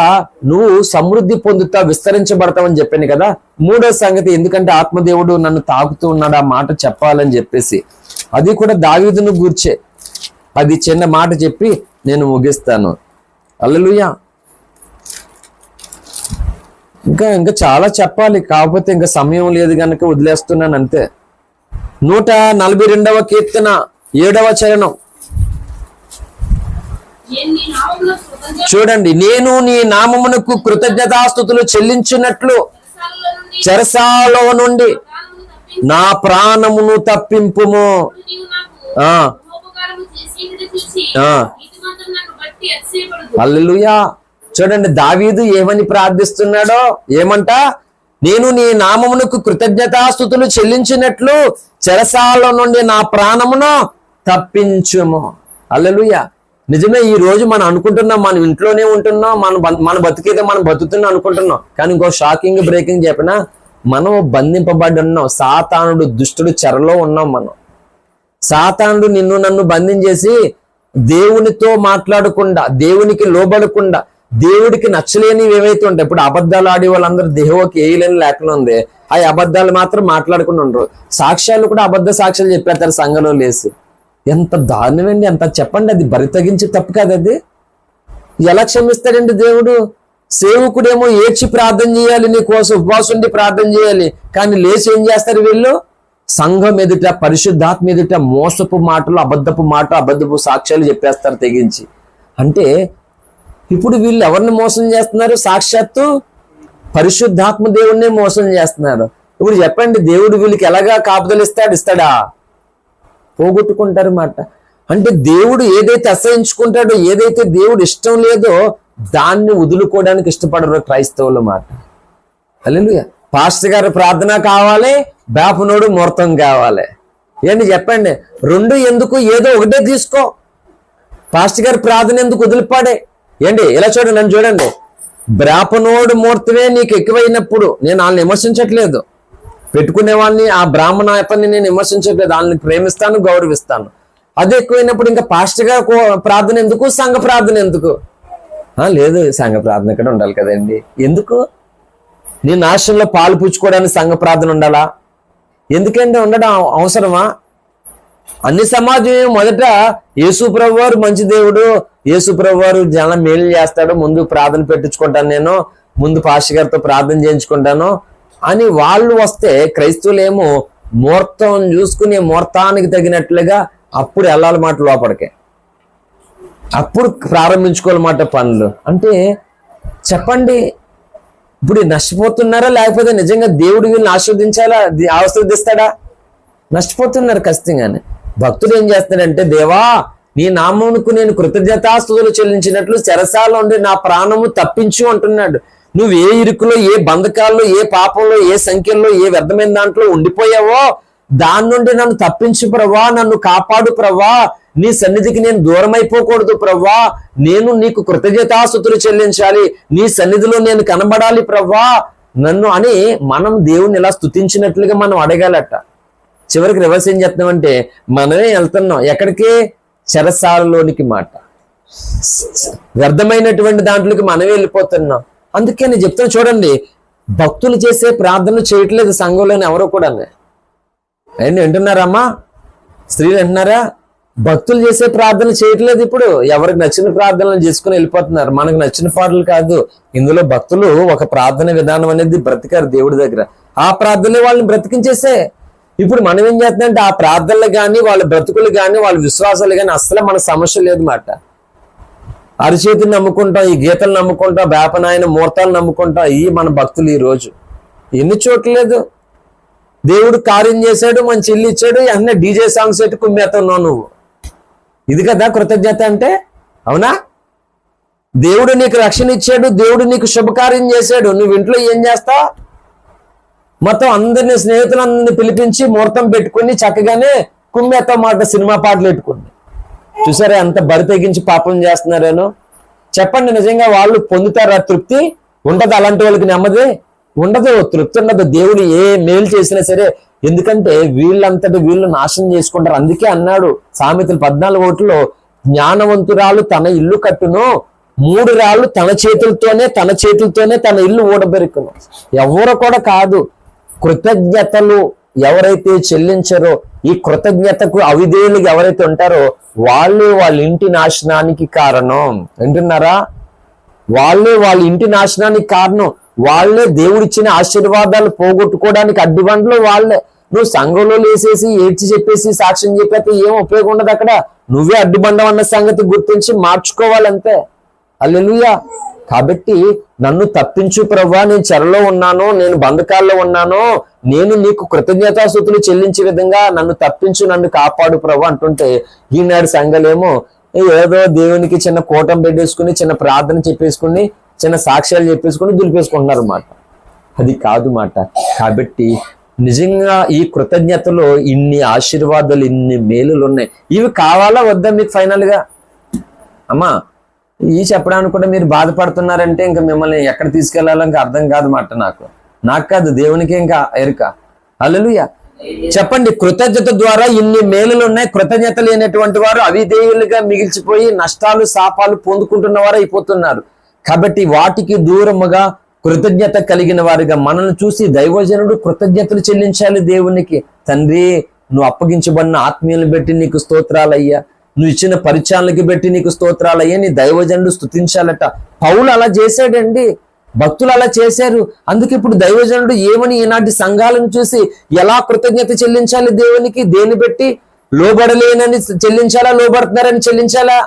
నువ్వు సమృద్ధి పొందుతా, విస్తరించబడతావని చెప్పాను కదా. మూడో సంగతి, ఎందుకంటే ఆత్మదేవుడు నన్ను తాకుతూ ఉన్నాడు ఆ మాట చెప్పాలని చెప్పేసి, అది కూడా దావీదును గూర్చే. అది చిన్న మాట చెప్పి నేను ముగిస్తాను. హల్లెలూయా. ఇంకా చాలా చెప్పాలి, కాకపోతే ఇంకా సమయం లేదు కనుక వదిలేస్తున్నాను అంతే. 142వ కీర్తన 7వ చరణం చూడండి. నేను నీ నామమునకు కృతజ్ఞతాస్తుతులు చెల్లించినట్లు చెరసాలో నుండి నా ప్రాణమును తప్పింపుము. హల్లెలూయా. చూడండి దావీదు ఏమని ప్రార్థిస్తున్నాడో. ఏమంట? నేను నీ నామమునకు కృతజ్ఞతాస్తుతులు చెల్లించినట్లు చెరసాల నుండి నా ప్రాణమును తప్పించుము. హల్లెలూయా. నిజమే, ఈ రోజు మనం అనుకుంటున్నాం మనం ఇంట్లోనే ఉంటున్నాం, మన బతికేదో మనం బతుకుతున్నాం అనుకుంటున్నాం. కానీ ఇంకో షాకింగ్ బ్రేకింగ్ చెప్పినా, మనం బంధింపబడి ఉన్నాం. సాతానుడు దుష్టుడు చెరలో ఉన్నాం మనం. సాతానుడు నిన్ను నన్ను బంధించేసి దేవునితో మాట్లాడకుండా, దేవునికి లోబడకుండా, దేవుడికి నచ్చలేనివి ఏవైతే ఉంటాయి. ఇప్పుడు అబద్ధాలు ఆడే వాళ్ళందరూ దేహోకి వేయలేని లేకుండా ఉంది. ఆ అబద్ధాలు మాత్రం మాట్లాడుకుని ఉండరు. సాక్ష్యాలు కూడా అబద్ధ సాక్ష్యాలు చెప్పేస్తారు సంఘంలో లేసి. ఎంత దారుణమండి. ఎంత చెప్పండి, అది బరి తగ్గించి తప్పు కాదు. అది ఎలా క్షమిస్తాడండి దేవుడు? సేవకుడేమో ఏడ్చి ప్రార్థన చేయాలి, నీ కోసం ఉపవాసం ఉండి ప్రార్థన చేయాలి. కానీ లేచి ఏం చేస్తారు వీళ్ళు? సంఘం ఎదుట, పరిశుద్ధాత్మ ఎదుట మోసపు మాటలు, అబద్ధపు సాక్ష్యాలు చెప్పేస్తారు తెగించి. అంటే ఇప్పుడు వీళ్ళు ఎవరిని మోసం చేస్తున్నారు? సాక్షాత్తు పరిశుద్ధాత్మ దేవుణ్ణే మోసం చేస్తున్నారు. ఇప్పుడు చెప్పండి, దేవుడు వీళ్ళకి ఎలాగా కాపుదలు ఇస్తాడా? పోగొట్టుకుంటారు మాట. అంటే దేవుడు ఏదైతే అసహించుకుంటాడో, ఏదైతే దేవుడు ఇష్టం లేదో దాన్ని వదులుకోవడానికి ఇష్టపడరు క్రైస్తవుల మాట. హల్లెలూయా. పాస్టర్ గారు ప్రార్థన కావాలి, బేపనోడు ముహూర్తం కావాలి. ఏంటి చెప్పండి, రెండు ఎందుకు? ఏదో ఒకటే తీసుకో. పాస్టర్ గారు ప్రార్థన ఎందుకు వదిలిపాడే? ఏంటి ఇలా చూడండి, నన్ను చూడండి. బ్రాహ్మణోడు ముహూర్తమే నీకు ఎక్కువైనప్పుడు, నేను వాళ్ళని విమర్శించట్లేదు, పెట్టుకునే వాళ్ళని, ఆ బ్రాహ్మణ అతన్ని నేను విమర్శించట్లేదు, వాళ్ళని ప్రేమిస్తాను, గౌరవిస్తాను. అది ఎక్కువైనప్పుడు ఇంకా పాస్టర్ గారు ప్రార్థన ఎందుకు? సంఘ ప్రార్థన ఎందుకు? లేదు, సంఘ ప్రార్థన ఇక్కడ ఉండాలి కదండి. ఎందుకు? నీ నాశనంలో పాలు పుచ్చుకోవడానికి సంఘ ప్రార్థన ఉండాలా? ఎందుకంటే ఉండడం అవసరమా? అన్ని సమాజం మొదట యేసు ప్రభు వారు మంచి దేవుడు, యేసు ప్రభు వారు జనం మేలు చేస్తాడు, ముందు ప్రార్థన పెట్టించుకుంటాను, నేను ముందు పాస్టర్ గారితో ప్రార్థన చేయించుకుంటాను అని వాళ్ళు వస్తే, క్రైస్తవులేమో ముహూర్తం చూసుకుని ముహూర్తానికి తగినట్లుగా అప్పుడు వెళ్ళాలి మాట లోపలికే, అప్పుడు ప్రారంభించుకోవాలన్నమాట పనులు. అంటే చెప్పండి, ఇప్పుడు నష్టపోతున్నారా? లేకపోతే నిజంగా దేవుడు వీళ్ళని ఆశీర్వదిస్తాడా? నష్టపోతున్నారు ఖచ్చితంగానే. భక్తుడు ఏం చేస్తాడంటే, దేవా నీ నామమునకు నేను కృతజ్ఞతాస్తుతులు చెల్లించినట్లు చెరసాల ఉండి నా ప్రాణము తప్పించు అంటున్నాడు. నువ్వు ఏ ఇరుకులో, ఏ బంధకాల్లో, ఏ పాపంలో, ఏ సంఖ్యల్లో, ఏ వ్యర్థమైన దాంట్లో ఉండిపోయావో దాని నుండి నన్ను తప్పించు ప్రవ్వా, నన్ను కాపాడు ప్రవ్వా, నీ సన్నిధికి నేను దూరం అయిపోకూడదు ప్రవ్వా, నేను నీకు కృతజ్ఞతాస్తుతులు చెల్లించాలి, నీ సన్నిధిలో నేను కనబడాలి ప్రవ్వా నన్ను అని మనం దేవుణ్ణి ఇలా స్తుతించినట్లుగా మనం అడగాలట. చివరికి రివర్స్ ఏం చేస్తున్నామంటే, మనమే వెళ్తున్నాం ఎక్కడికి? చెరసాలలోనికి మాట, వ్యర్థమైనటువంటి దాంట్లోకి మనమే వెళ్ళిపోతున్నాం. అందుకే నేను చెప్తాను చూడండి, భక్తులు చేసే ప్రార్థనలు చేయట్లేదు సంఘంలోని ఎవరో కూడా. ఏంటి వింటున్నారమ్మా? స్త్రీలు వింటున్నారా? భక్తులు చేసే ప్రార్థనలు చేయట్లేదు. ఇప్పుడు ఎవరికి నచ్చిన ప్రార్థనలు చేసుకుని వెళ్ళిపోతున్నారు. మనకు నచ్చిన పాటలు కాదు. ఇందులో భక్తులు ఒక ప్రార్థన విధానం అనేది బ్రతికారు దేవుడి దగ్గర, ఆ ప్రార్థనలే వాళ్ళని బ్రతికించేసే. ఇప్పుడు మనం ఏం చేస్తున్నామంటే, ఆ ప్రార్థనలు కానీ, వాళ్ళ బ్రతుకులు కానీ, వాళ్ళ విశ్వాసాలు కానీ అసలు మన సమస్య లేదు మాట. అరిచేతిని నమ్ముకుంటాం, ఈ గీతలు నమ్ముకుంటాం, వేపనాయన ముహూర్తాలు నమ్ముకుంటాం. ఈ మన భక్తులు ఈ రోజు ఎన్ని చోట్లేదు. దేవుడు కార్యం చేశాడు, మంచి ఇల్లు ఇచ్చాడు, అన్నీ డీజే సాంగ్స్ పెట్టి కుమ్మేస్తున్నావు నువ్వు. ఇది కదా కృతజ్ఞత అంటే? అవునా? దేవుడు నీకు రక్షణ ఇచ్చాడు, దేవుడు నీకు శుభకార్యం చేశాడు, నువ్వు ఇంట్లో ఏం చేస్తావు? మొత్తం అందరినీ, స్నేహితులందరినీ పిలిపించి ముహూర్తం పెట్టుకుని చక్కగానే కుమ్మేతో మాట సినిమా పాటలు పెట్టుకుని. చూసారా ఎంత బరి తెగించి పాపం చేస్తున్నారేనో? చెప్పండి, నిజంగా వాళ్ళు పొందుతారా తృప్తి? ఉండదు. అలాంటి వాళ్ళకి నెమ్మది ఉండదు, తృప్తి ఉండదు. దేవుడు ఏ మేలు చేసినా సరే, ఎందుకంటే వీళ్ళంతటి వీళ్ళు నాశనం చేసుకుంటారు. అందుకే అన్నాడు సామెతలు 14:1 జ్ఞానవంతురాలు తన ఇల్లు కట్టును, 3 రాళ్ళు తన చేతులతోనే తన ఇల్లు ఊడబెరుకును. ఎవరు కూడా కాదు. కృతజ్ఞతలు ఎవరైతే చెల్లించారో, ఈ కృతజ్ఞతకు అవిధేయులుగా ఎవరైతే ఉంటారో వాళ్ళే వాళ్ళ ఇంటి నాశనానికి కారణం. వింటున్నారా? వాళ్ళే వాళ్ళ ఇంటి నాశనానికి కారణం. వాళ్ళే దేవుడిచ్చిన ఆశీర్వాదాలు పోగొట్టుకోవడానికి అడ్డుబండ్లు వాళ్ళే. నువ్వు సంఘంలో లేసేసి ఏడ్చి చెప్పేసి సాక్ష్యం చెప్పేస్తే ఏం ఉపయోగం ఉండదు అక్కడ. నువ్వే అడ్డుబండం అన్న సంగతి గుర్తించి మార్చుకోవాలంతే. హల్లెలూయా. కాబట్టి నన్ను తప్పించు ప్రభువా, నేను చెరలో ఉన్నాను, నేను బంధకాల్లో ఉన్నాను, నేను నీకు కృతజ్ఞతాస్తుతులు చెల్లించే విధంగా నన్ను తప్పించు, నన్ను కాపాడు ప్రభు అంటుంటే, ఈనాడు సంఘాలేమో ఏదో దేవునికి చిన్న కూటం పెట్టేసుకుని, చిన్న ప్రార్థన చెప్పేసుకుని, చిన్న సాక్ష్యాలు చెప్పేసుకుని దులిపేసుకుంటున్నారు అన్నమాట. అది కాదు మాట. కాబట్టి నిజంగా ఈ కృతజ్ఞతలో ఇన్ని ఆశీర్వాదాలు, ఇన్ని మేలులు ఉన్నాయి. ఇవి కావాలా వద్దా మీకు? ఫైనల్ గా అమ్మా ఈ చెప్పడానికి కూడా మీరు బాధపడుతున్నారంటే ఇంకా మిమ్మల్ని ఎక్కడ తీసుకెళ్లాలో ఇంకా అర్థం కాదు మాట. నాకు కాదు, దేవునికి ఇంకా ఎరుక. హల్లెలూయా. చెప్పండి, కృతజ్ఞత ద్వారా ఇన్ని మేలులు ఉన్నాయి. కృతజ్ఞత లేనటువంటి వారు అవిధేయులుగా మిగిల్చిపోయి నష్టాలు, శాపాలు పొందుకుంటున్న వారు అయిపోతున్నారు. కాబట్టి వాటికి దూరముగా కృతజ్ఞత కలిగిన వారిగా మనల్ని చూసి దైవజనుడు కృతజ్ఞతలు చెల్లించాలి దేవునికి. తండ్రి, నువ్వు అప్పగించబడిన ఆత్మీయులను బట్టి నీకు స్తోత్రాలయ్యా. నువ్వు ఇచ్చిన పరిచయాలకి బట్టి నీకు స్తోత్రాలయ్యే, నీ దైవజనుడు స్తుతించాలట. పౌలు అలా చేశాడండి, భక్తులు అలా చేశారు. అందుకే ఇప్పుడు దైవజనుడు ఏమని ఈనాటి సంఘాలను చూసి ఎలా కృతజ్ఞత చెల్లించాలి దేవునికి? దేన్ని బట్టి? లోబడలేనని చెల్లించాలా? లోబడుతున్నారని చెల్లించాలా?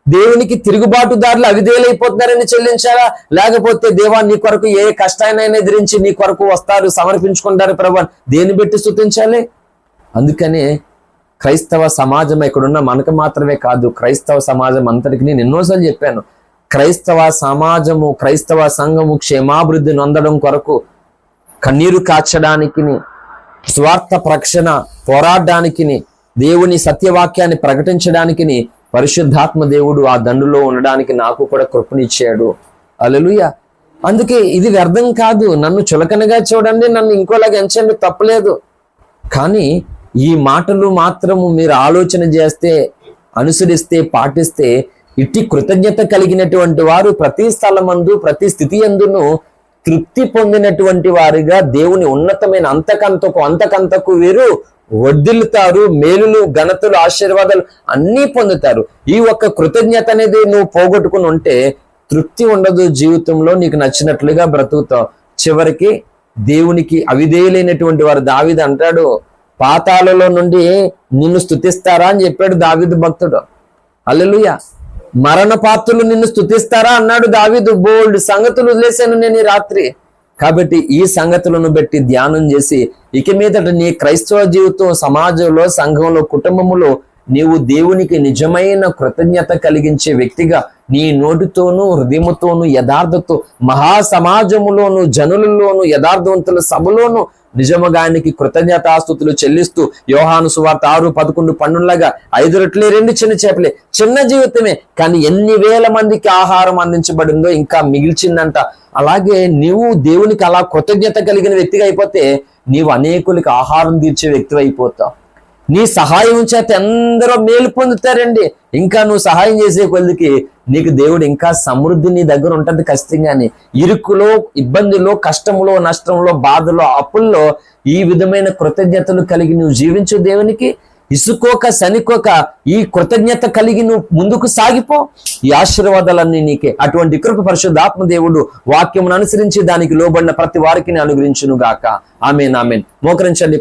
దేవునికి తిరుగుబాటుదారులు అవిధేయులైపోతున్నారని చెల్లించాలా? లేకపోతే దేవా నీ కొరకు ఏ కష్టాన్నైనా ఎదిరించి నీ కొరకు వస్తారు, సమర్పించుకుంటారు ప్రభు, దేన్ని బట్టి స్తుతించాలి? అందుకనే క్రైస్తవ సమాజం ఇక్కడున్న మనకు మాత్రమే కాదు, క్రైస్తవ సమాజం అంతటికి నేను ఎన్నోసార్లు చెప్పాను, క్రైస్తవ సమాజము, క్రైస్తవ సంఘము క్షేమాభివృద్ధి నొందడం కొరకు కన్నీరు కాచడానికి, స్వార్థ ప్రక్షణ పోరాడడానికి, దేవుని సత్యవాక్యాన్ని ప్రకటించడానికి పరిశుద్ధాత్మ దేవుడు ఆ దండులో ఉండడానికి నాకు కూడా కృపనిచ్చాడు. హల్లెలూయా. అందుకే ఇది వ్యర్థం కాదు. నన్ను చులకనగా చూడండి, నన్ను ఇంకోలాగా ఎంచండి, తప్పలేదు. కానీ ఈ మాటలు మాత్రము మీరు ఆలోచన చేస్తే, అనుసరిస్తే, పాటిస్తే ఇట్టి కృతజ్ఞత కలిగినటువంటి వారు ప్రతి స్థలమందు ప్రతి స్థితి యందును తృప్తి పొందినటువంటి వారిగా దేవుని ఉన్నతమైన అంతకంతకు వీరు వర్ధిల్లుతారు. మేలులు, ఘనతలు, ఆశీర్వాదాలు అన్నీ పొందుతారు. ఈ ఒక్క కృతజ్ఞత అనేది నువ్వు పోగొట్టుకుని ఉంటే తృప్తి ఉండదు జీవితంలో, నీకు నచ్చినట్లుగా బ్రతుకుతావు. చివరికి దేవునికి అవిధేయులైనటువంటి వారు, దావీదు అంటాడు, పాతాళలో నుండి నిన్ను స్తుతిస్తారా అని చెప్పాడు దావీదు భక్తుడు. హల్లెలూయా. మరణ పాత్రులు నిన్ను స్తుతిస్తారా అన్నాడు దావీదు. బోల్డ్ సంగతులు వదిలేశాను నేను ఈ రాత్రి. కాబట్టి ఈ సంగతులను బట్టి ధ్యానం చేసి ఇక మీదట నీ క్రైస్తవ జీవితం, సమాజంలో, సంఘంలో, కుటుంబములో నీవు దేవునికి నిజమైన కృతజ్ఞత కలిగించే వ్యక్తిగా నీ నోటితోనూ హృదయముతోనూ యథార్థతో మహాసమాజములోను, జనులలోను, యథార్థవంతుల సభలోను నిజముగానికి కృతజ్ఞతాస్తుతులు చెల్లిస్తూ యోహాను సువార్త 6:11-12 5 రొట్టెలు 2 చిన్న చేపలే, చిన్న జీవితమే కానీ ఎన్ని వేల మందికి ఆహారం అందించబడిందో ఇంకా మిగిల్చిందంట. అలాగే నీవు దేవునికి అలా కృతజ్ఞత కలిగిన వ్యక్తిగా అయిపోతే నీవు అనేకులకి ఆహారం తీర్చే వ్యక్తి అయిపోతావు. నీ సహాయం చేత ఎందరో మేలు పొందుతారండి. ఇంకా నువ్వు సహాయం చేసే కొద్దికి నీకు దేవుడు ఇంకా సమృద్ధి నీ దగ్గర ఉంటుంది ఖచ్చితంగానే. ఇరుకులో, ఇబ్బందిలో, కష్టంలో, నష్టంలో, బాధలో, అప్పుల్లో ఈ విధమైన కృతజ్ఞతలు కలిగి నువ్వు జీవించు దేవునికి. ఇసుకోక సనికోక ఈ కృతజ్ఞత కలిగి నువ్వు ముందుకు సాగిపో. ఈ ఆశీర్వాదాలన్నీ నీకే. అటువంటి కృప పరిశుద్ధాత్మ దేవుడు వాక్యమును అనుసరించి దానికి లోబడిన ప్రతి వారికి అనుగ్రహించును గాక. ఆమేన్, ఆమేన్. మోకరించండి.